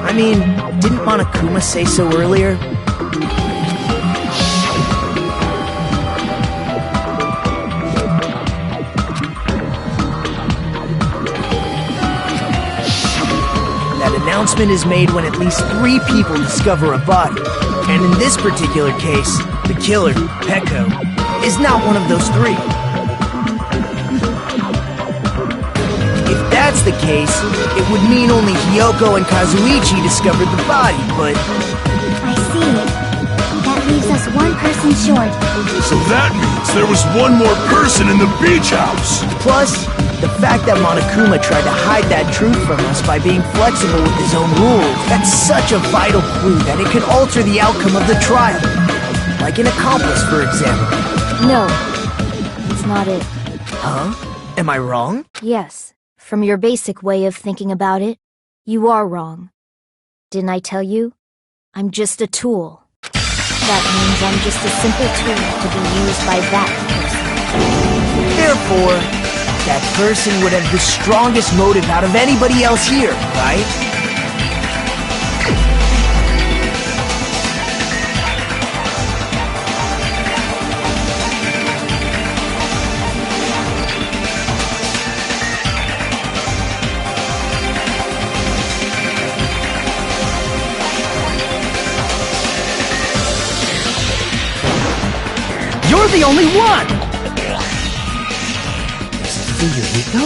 I mean, didn't Monokuma say so earlier? That announcement is made when at least 3 people discover a body. And in this particular case, the killer, Peko, is not one of those 3. If that's the case, it would mean only Hiyoko and Kazuichi discovered the body, but... I see. That leaves us one person short. So that means there was one more person in the beach house! Plus, the fact that Monokuma tried to hide that truth from us by being flexible with his own rules, that's such a vital clue that it could alter the outcome of the trial. Like an accomplice, for example. No, it's not it. Huh? Am I wrong? Yes, from your basic way of thinking about it, you are wrong. Didn't I tell you? I'm just a tool. That means I'm just a simple tool to be used by that person. Therefore, that person would have the strongest motive out of anybody else here, right? You're the only one! Is it Yuriko?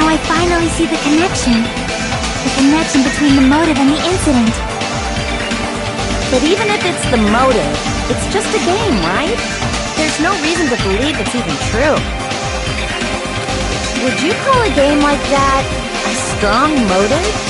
I finally see the connection. The connection between the motive and the incident. But even if it's the motive, it's just a game, right? There's no reason to believe it's even true. Would you call a game like that a strong motive?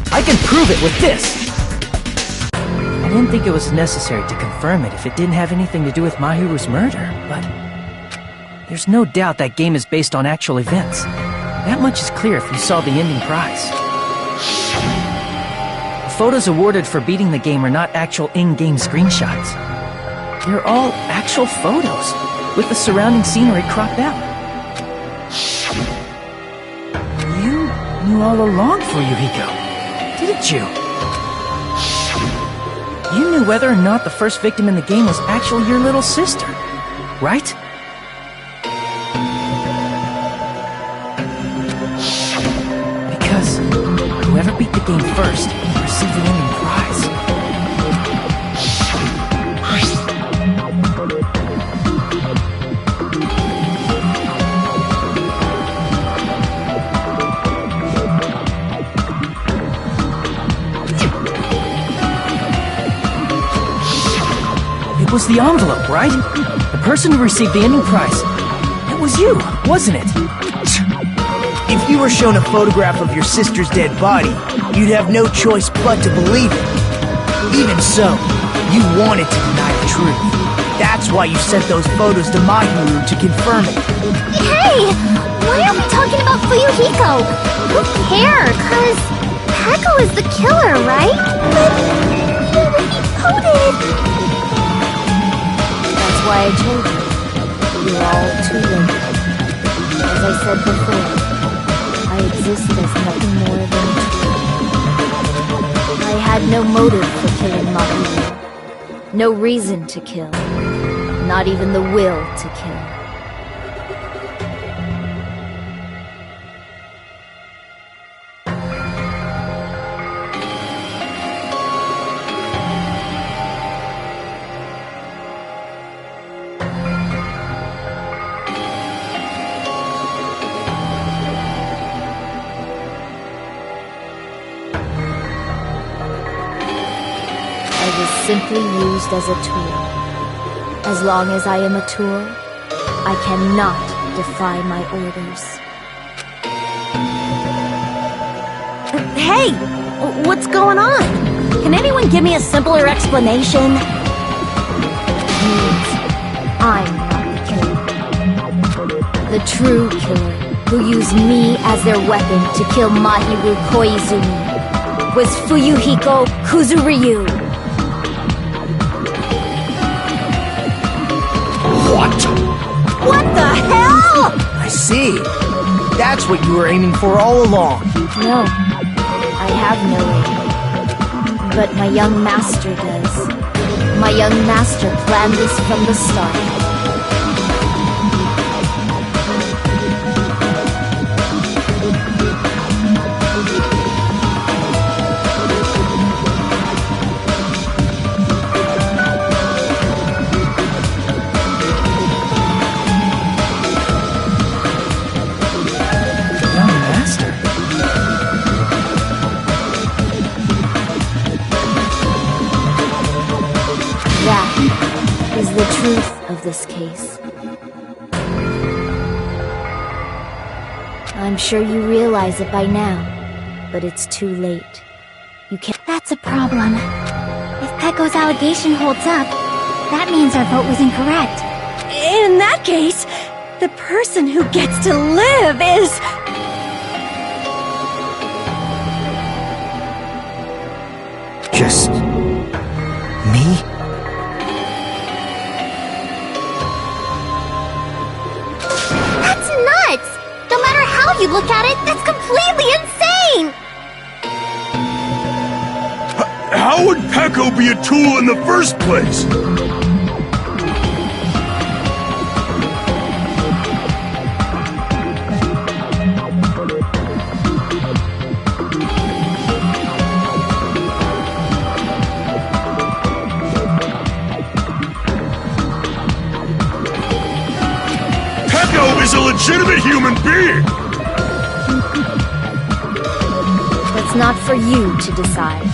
I can prove it with this! I didn't think it was necessary to confirm it if it didn't have anything to do with Mahiru's murder, but there's no doubt that game is based on actual events. That much is clear if you saw the ending prize. The photos awarded for beating the game are not actual in-game screenshots. They're all actual photos, with the surrounding scenery cropped out. You knew all along, Fuyuhiko. Didn't you? You knew whether or not the first victim in the game was actually your little sister, right? Because whoever beat the game first received the winning prize. It was the envelope, right? The person who received the ending prize. It was you, wasn't it? If you were shown a photograph of your sister's dead body, you'd have no choice but to believe it. Even so, you wanted to deny the truth. That's why you sent those photos to Mahiru to confirm it. Hey! Why are we talking about Fuyuhiko? Who cares? 'Cause Heko is the killer, right? But he coded. That's why I told you. You're all too late. As I said before, I exist as nothing more than a tool. I had no motive for killing Mahiru. No reason to kill. Not even the will to kill. I was simply used as a tool. As long as I am a tool, I cannot defy my orders. Hey! What's going on? Can anyone give me a simpler explanation? Means I'm not the killer. The true killer, who used me as their weapon to kill Mahiru Koizumi, was Fuyuhiko Kuzuryu. What the hell? I see. That's what you were aiming for all along. No, I have no aim. But my young master does. My young master planned this from the start. That is the truth of this case. I'm sure you realize it by now, but it's too late. You can't— That's a problem. If Peko's allegation holds up, that means our vote was incorrect. In that case, the person who gets to live is... Just... me? That's nuts! No matter how you look at it, that's completely insane! Echo be a tool in the first place? Echo is a legitimate human being! It's not for you to decide.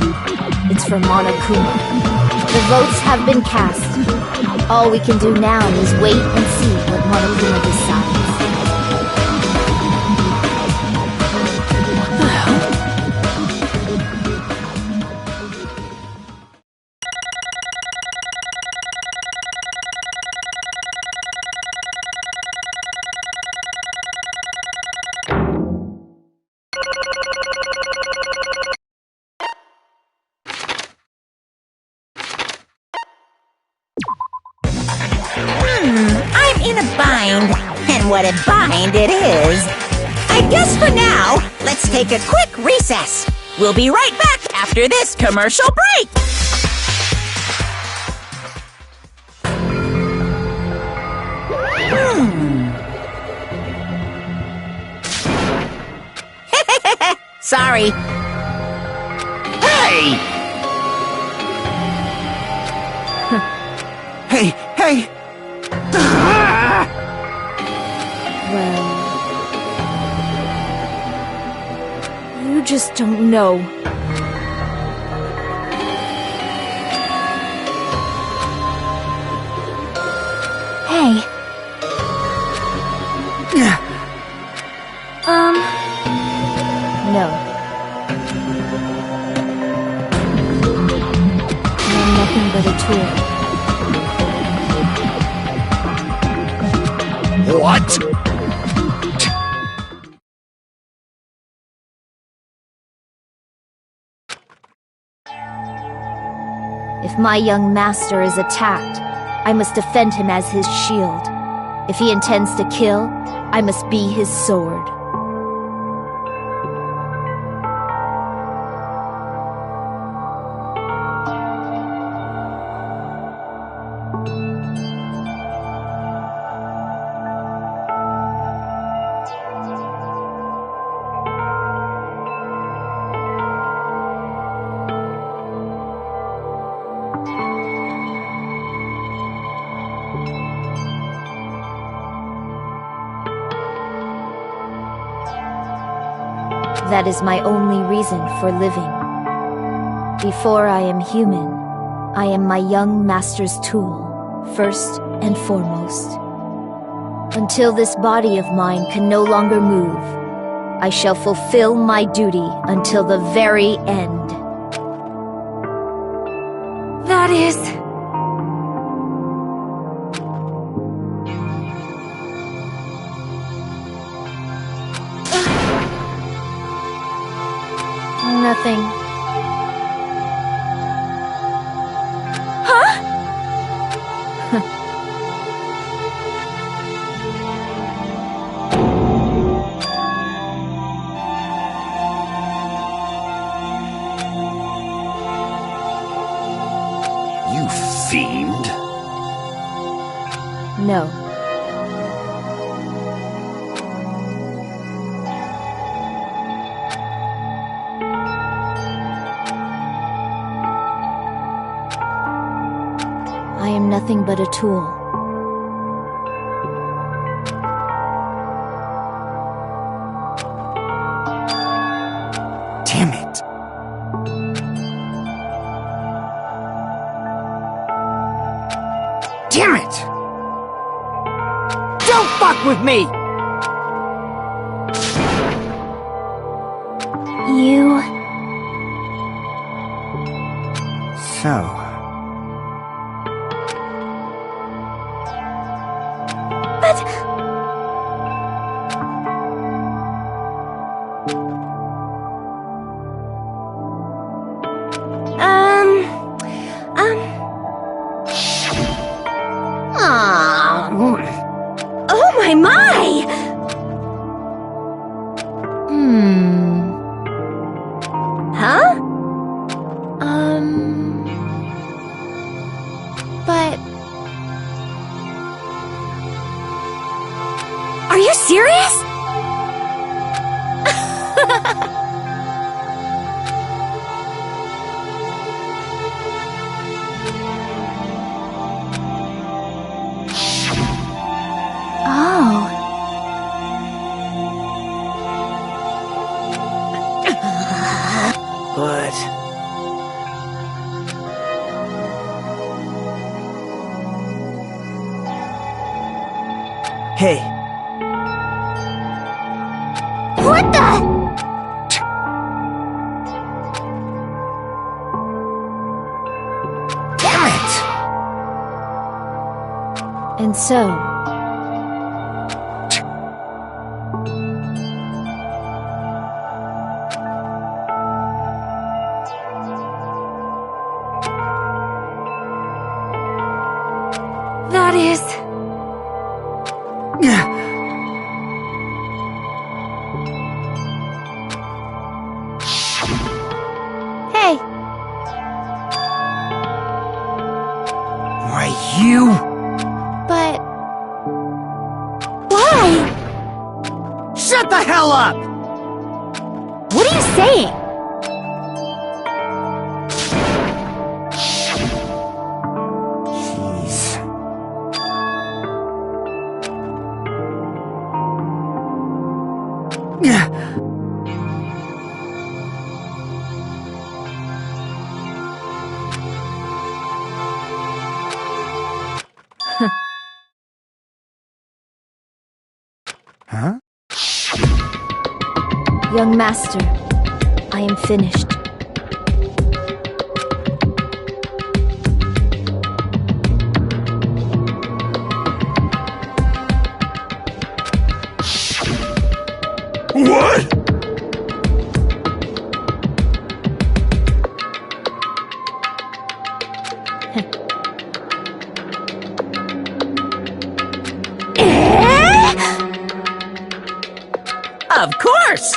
It's for Monokuma. The votes have been cast. All we can do now is wait and see what Monokuma decides. I'm in a bind, and what a bind it is. I guess for now, let's take a quick recess. We'll be right back after this commercial break. Sorry. Hey! Hey! Well, you just don't know. Hey. No. I'm nothing but a tool. What? If my young master is attacked, I must defend him as his shield. If he intends to kill, I must be his sword. That is my only reason for living. Before I am human, I am my young master's tool, first and foremost. Until this body of mine can no longer move, I shall fulfill my duty until the very end. That is... Nothing. You fiend. No. I am nothing but a tool. Damn it. Damn it! Don't fuck with me! You... So... Oh my! Huh? But... Hey, What the? damn it! And so, That is... Hey, Why, you... but... Why? Shut the hell up! What are you saying? Jeez. Huh? young master, I am finished. What? Of course!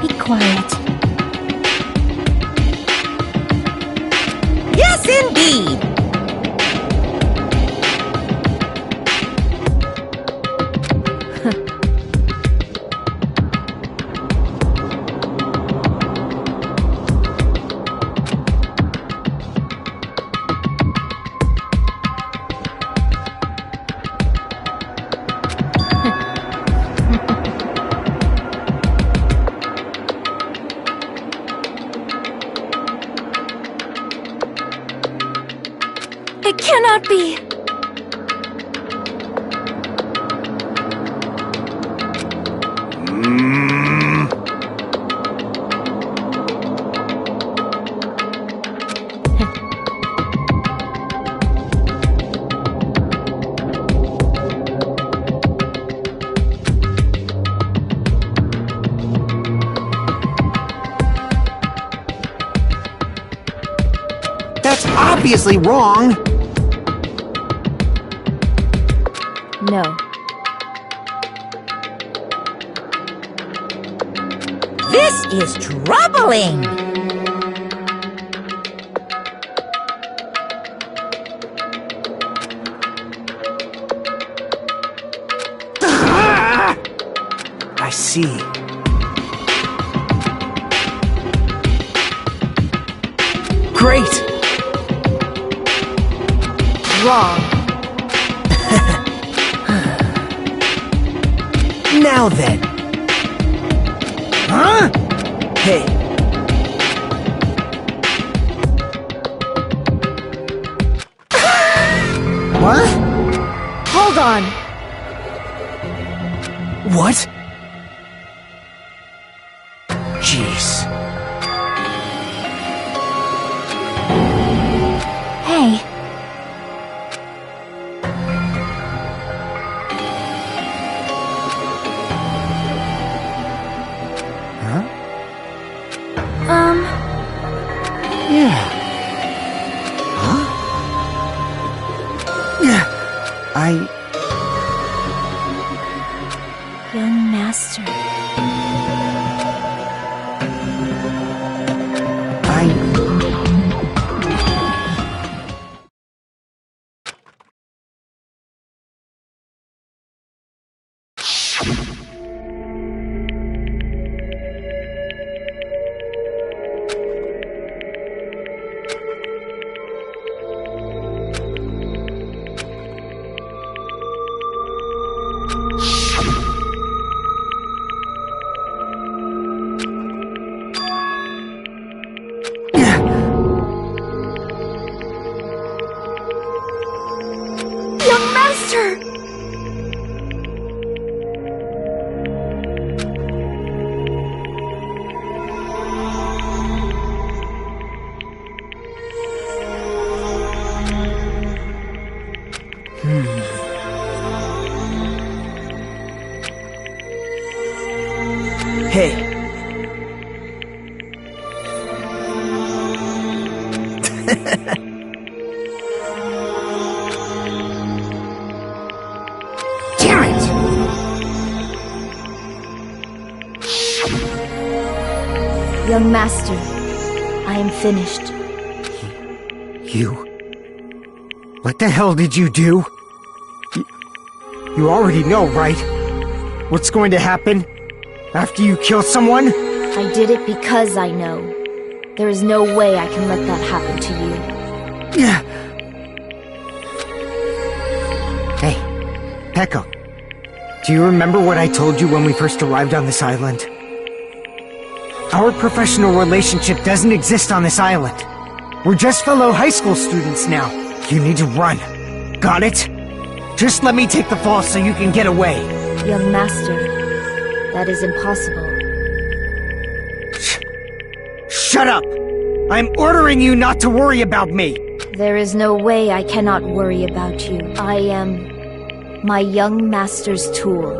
Be quiet. Yes, indeed! It cannot be. That's obviously wrong! No. This is troubling! I see. Great! Wrong. Now then. Huh? Hey. What? Hold on. What? Jeez. Hey, Yeah. Huh? Yeah. young master. Hey. Damn it! Young master, I am finished. You... What the hell did you do? You already know, right? What's going to happen after you kill someone? I did it because I know. There is no way I can let that happen to you. Yeah. Hey, Pekka. Do you remember what I told you when we first arrived on this island? Our professional relationship doesn't exist on this island. We're just fellow high school students now. You need to run. Got it? Just let me take the fall so you can get away. Young master, that is impossible. Shut up! I'm ordering you not to worry about me! There is no way I cannot worry about you. I am my young master's tool.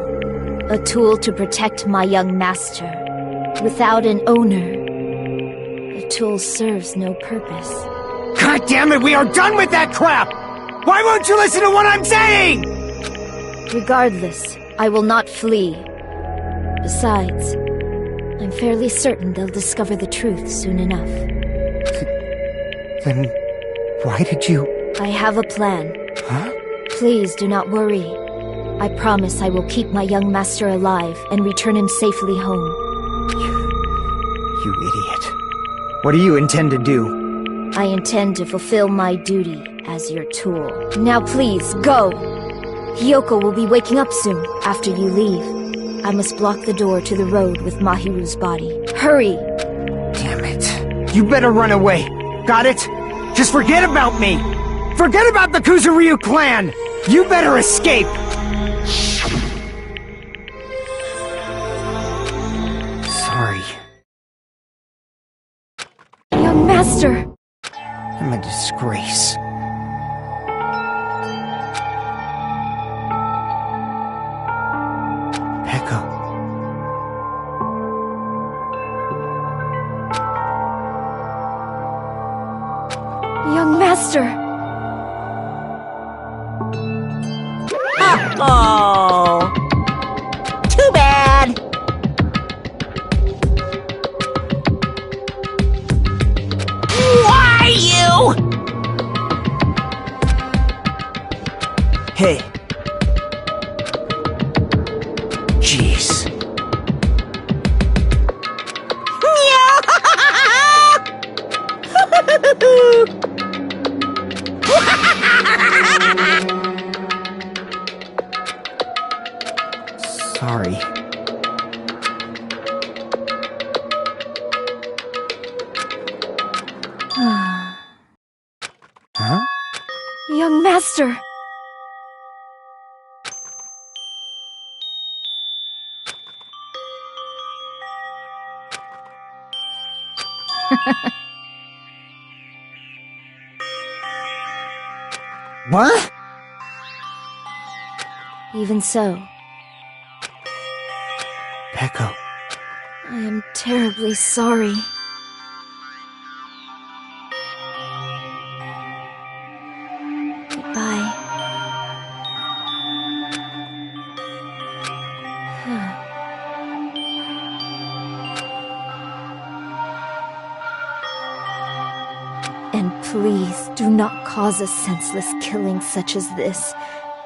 A tool to protect my young master. Without an owner, the tool serves no purpose. God damn it, we are done with that crap! Why won't you listen to what I'm saying?! Regardless, I will not flee. Besides, I'm fairly certain they'll discover the truth soon enough. Then, why did you... I have a plan. Huh? Please do not worry. I promise I will keep my young master alive and return him safely home. You idiot. What do you intend to do? I intend to fulfill my duty as your tool. Now please, go! Hiyoko will be waking up soon, after you leave. I must block the door to the road with Mahiru's body. Hurry! Damn it. You better run away. Got it? Just forget about me! Forget about the Kuzuryu clan! You better escape! Sorry. Young master! I'm a disgrace. Pekka. Young master! Uh-oh! Too bad! Why you? Hey. Jeez. Sorry. Huh? Young master! What? Even so, Pekka. I am terribly sorry. Goodbye. And please do not cause a senseless killing such as this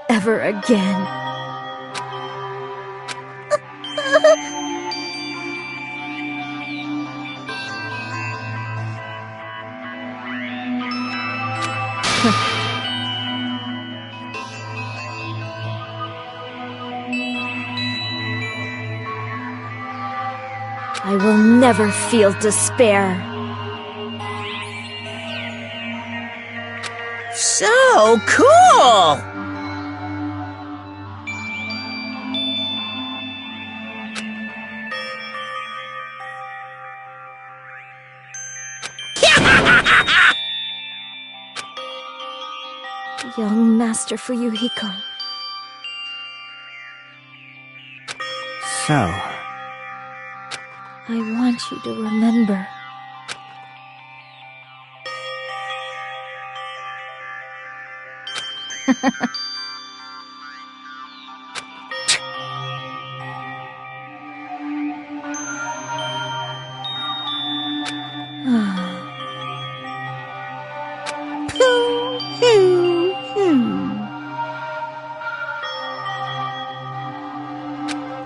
ever again. I will never feel despair. So cool! Young Master Fuyuhiko. So, I want you to remember.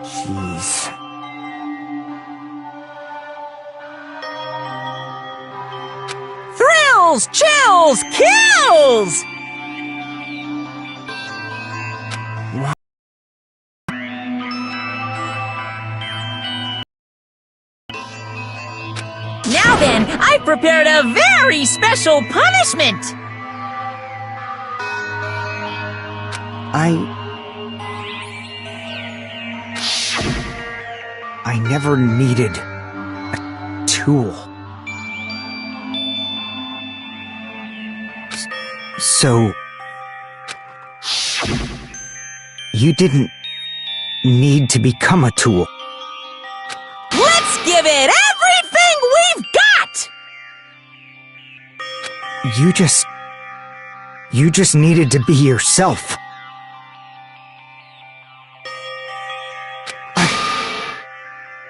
Jeez. Thrills, chills, kills! Now then, I've prepared a very special punishment! I never needed a tool. So... you didn't need to become a tool. Let's give it everything we've got! You just needed to be yourself.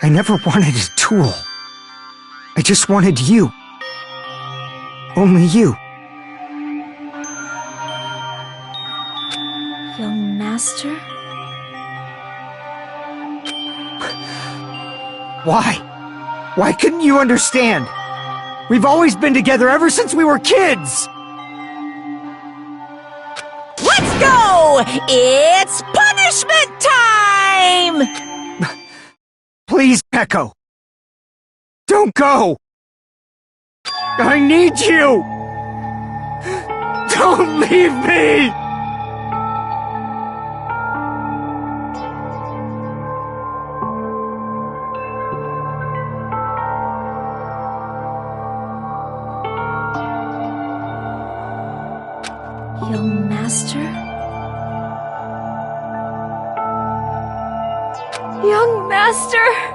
I never wanted a tool. I just wanted you. Only you. Young master? Why? Why couldn't you understand? We've always been together ever since we were kids! Let's go! It's punishment time! Please, Echo! Don't go! I need you! Don't leave me! Young master? Young master!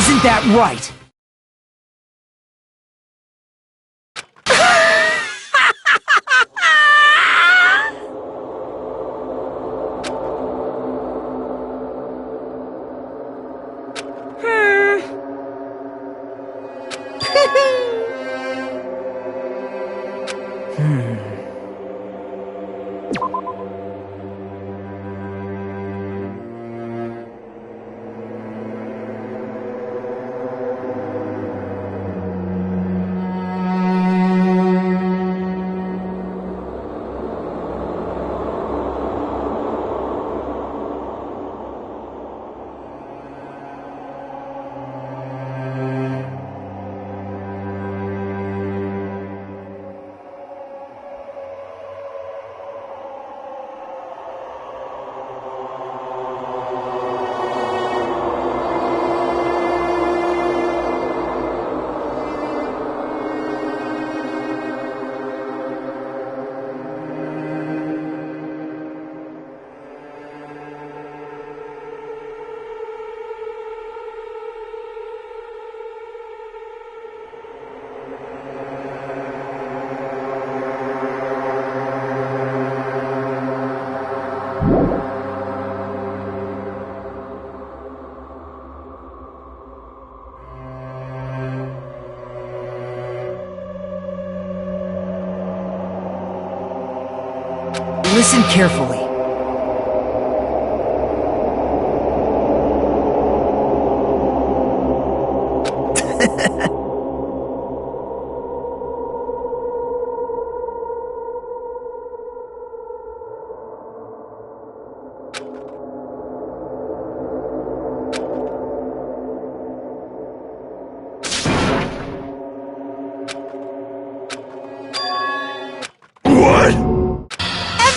Isn't that right? Listen carefully.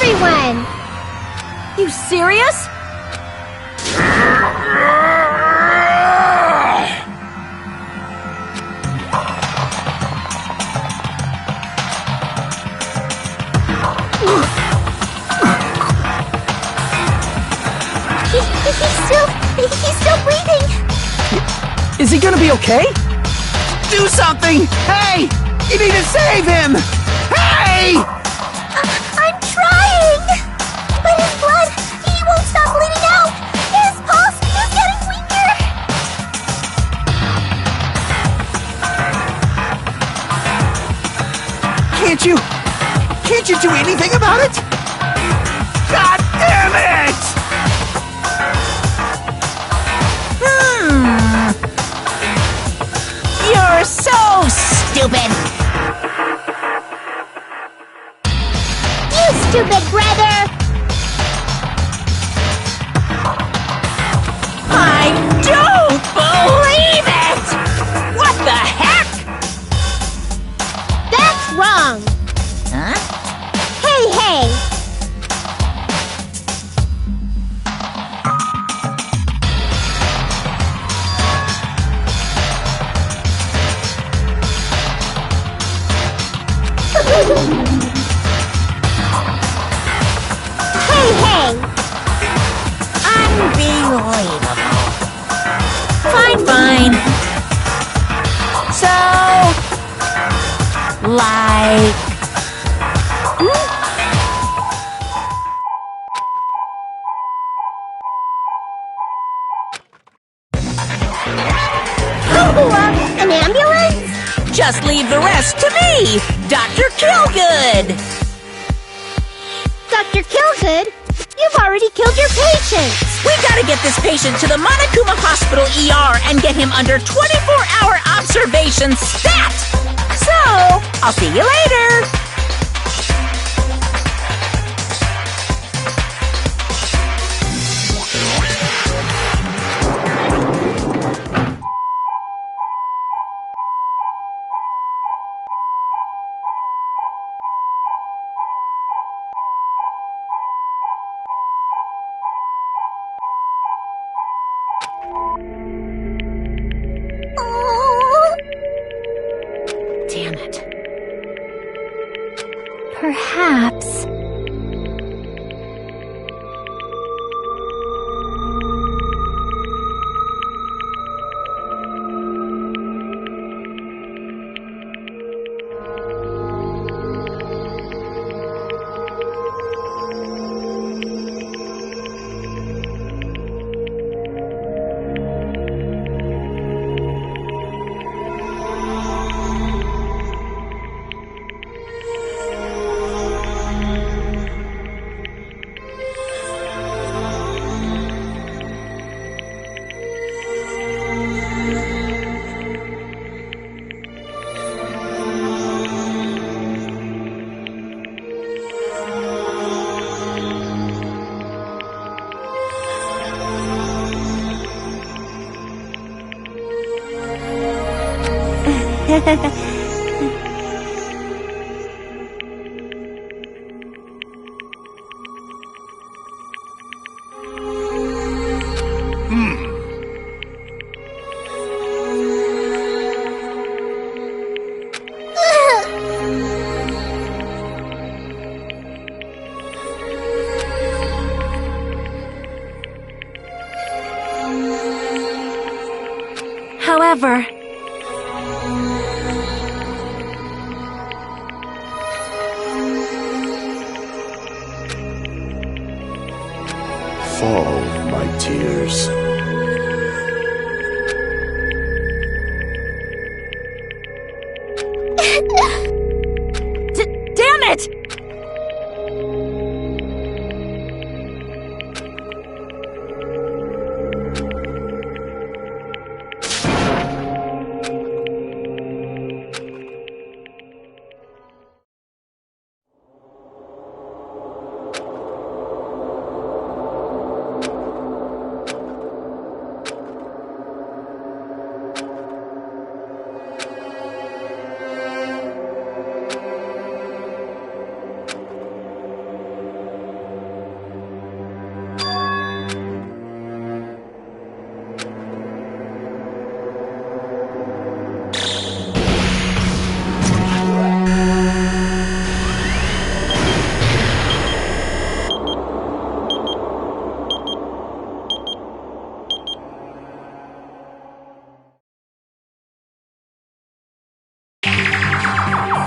Everyone! You serious? He's still breathing! Is he gonna be okay? Do something! Hey! You need to save him! Hey! I'm trying! But his blood, he won't stop bleeding out! His pulse is getting weaker! Can't you do anything about it? God damn it! You're so stupid! You stupid brother! I don't believe it! What the heck? That's wrong! Huh? Hey! Hey! Unbelievable. Fine. So, like... An ambulance? Just leave the rest to me, Dr. Killgood! Dr. Killgood? You've already killed your patients! We gotta get this patient to the Monokuma Hospital ER and get him under 24-hour observation stat! So, I'll see you later! Damn it. Perhaps... However, Fall, my tears. damn it!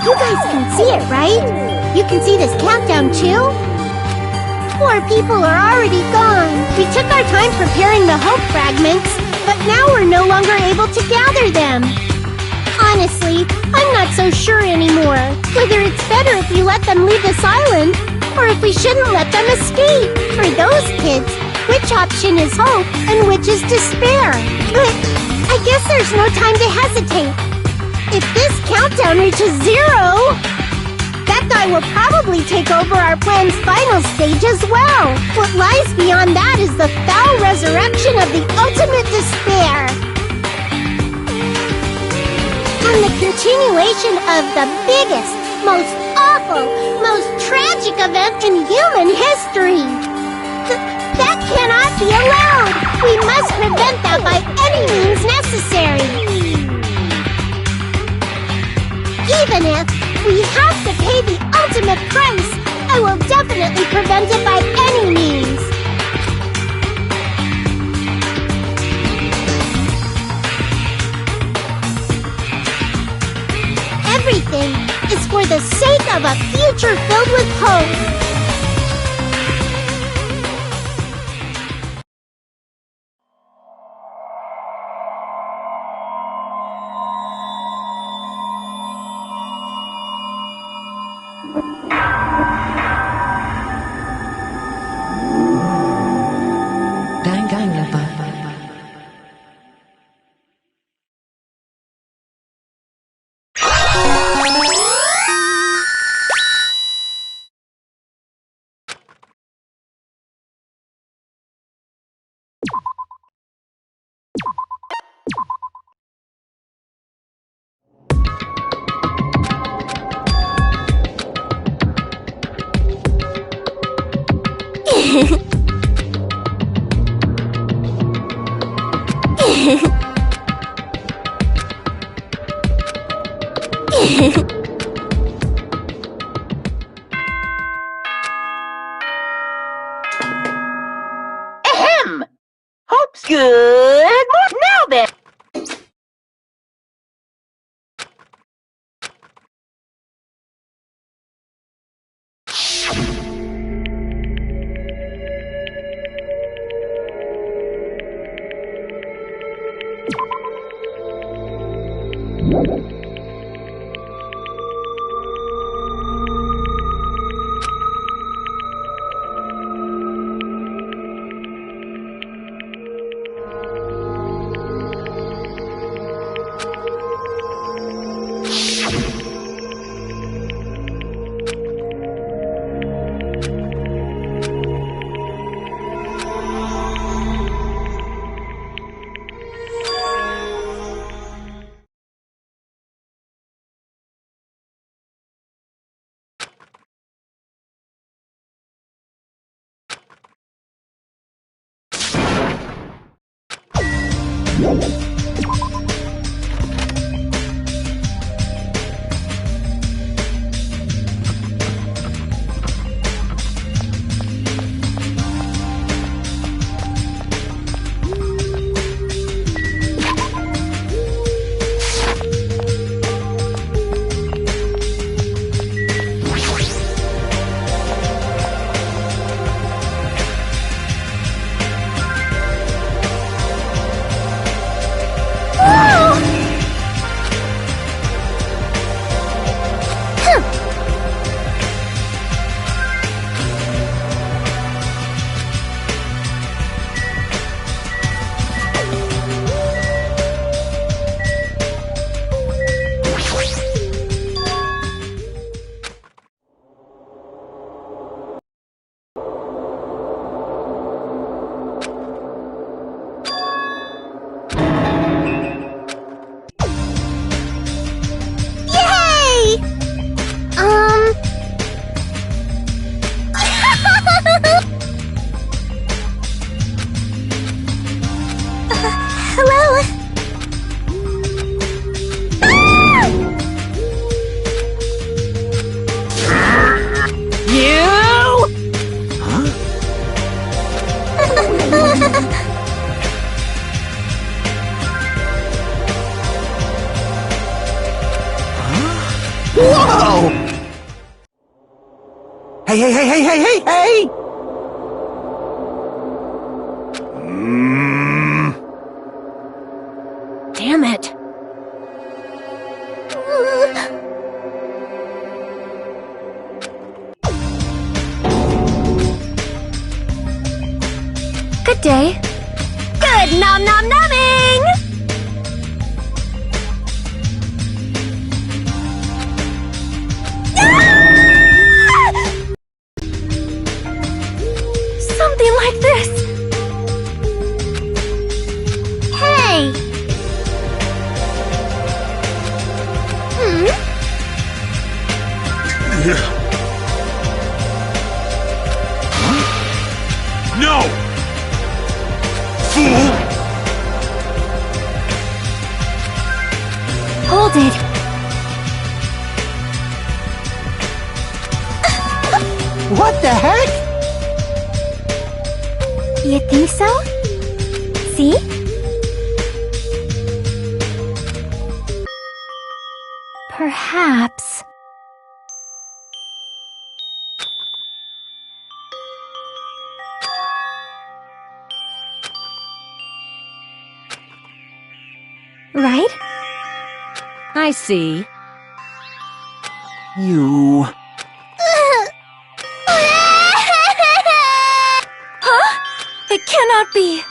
You guys can see it, right? You can see this countdown too? Poor people are already gone. We took our time preparing the hope fragments, but now we're no longer able to gather them. Honestly, I'm not so sure anymore whether it's better if we let them leave this island or if we shouldn't let them escape. For those kids, which option is hope and which is despair? But I guess there's no time to hesitate. If this countdown reaches 0, that guy will probably take over our plan's final stage as well. What lies beyond that is the foul resurrection of the ultimate despair. And the continuation of the biggest, most awful, most tragic event in human history. That cannot be allowed. We must prevent that by any means necessary. Even if we have to pay the ultimate price, I will definitely prevent it by any means. Everything is for the sake of a future filled with hope. Danganronpa. Ahem! Hope's good. Now then. Whoa! Hey! Damn it. Good day. Good nom-nom-nomming! Something like this. Hey! No! Fool! Hold it. What the heck? You think so? See? Perhaps. Right? I see. You... Huh? It cannot be.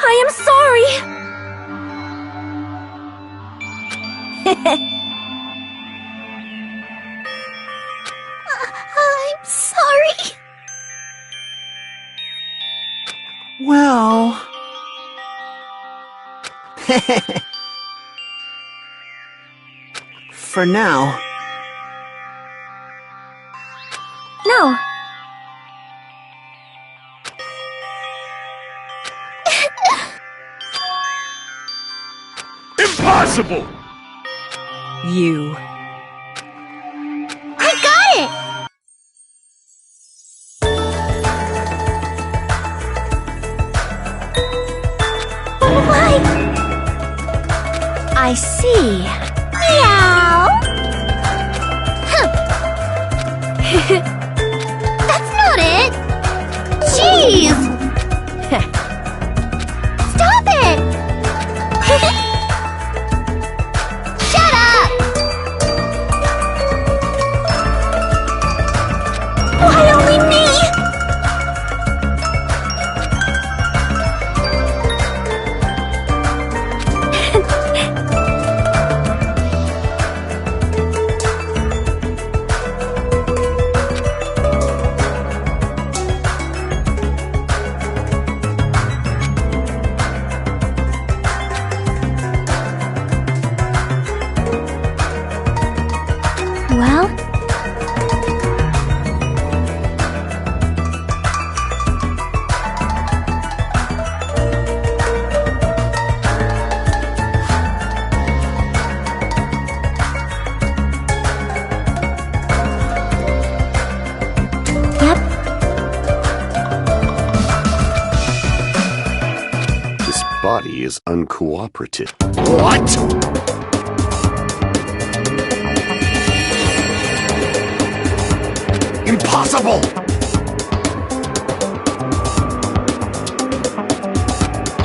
I am sorry. I'm sorry. Well... For now... No. Impossible! You. I got it! Oh my! I see. Meow! Huh. That's not it! Jeez! was uncooperative. What? Impossible!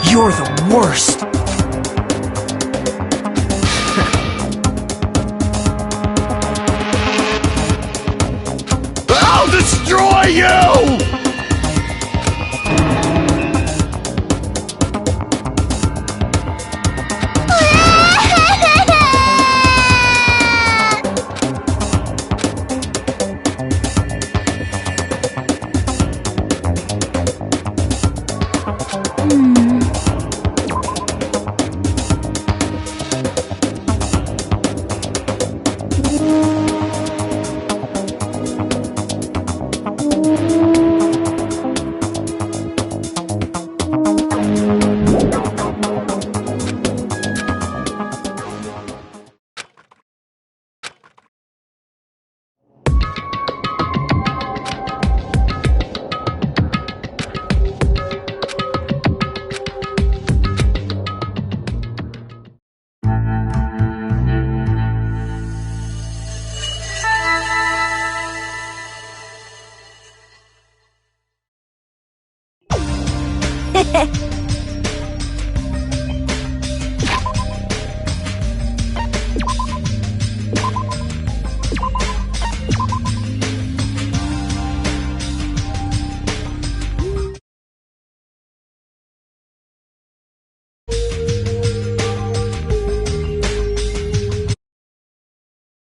You're the worst!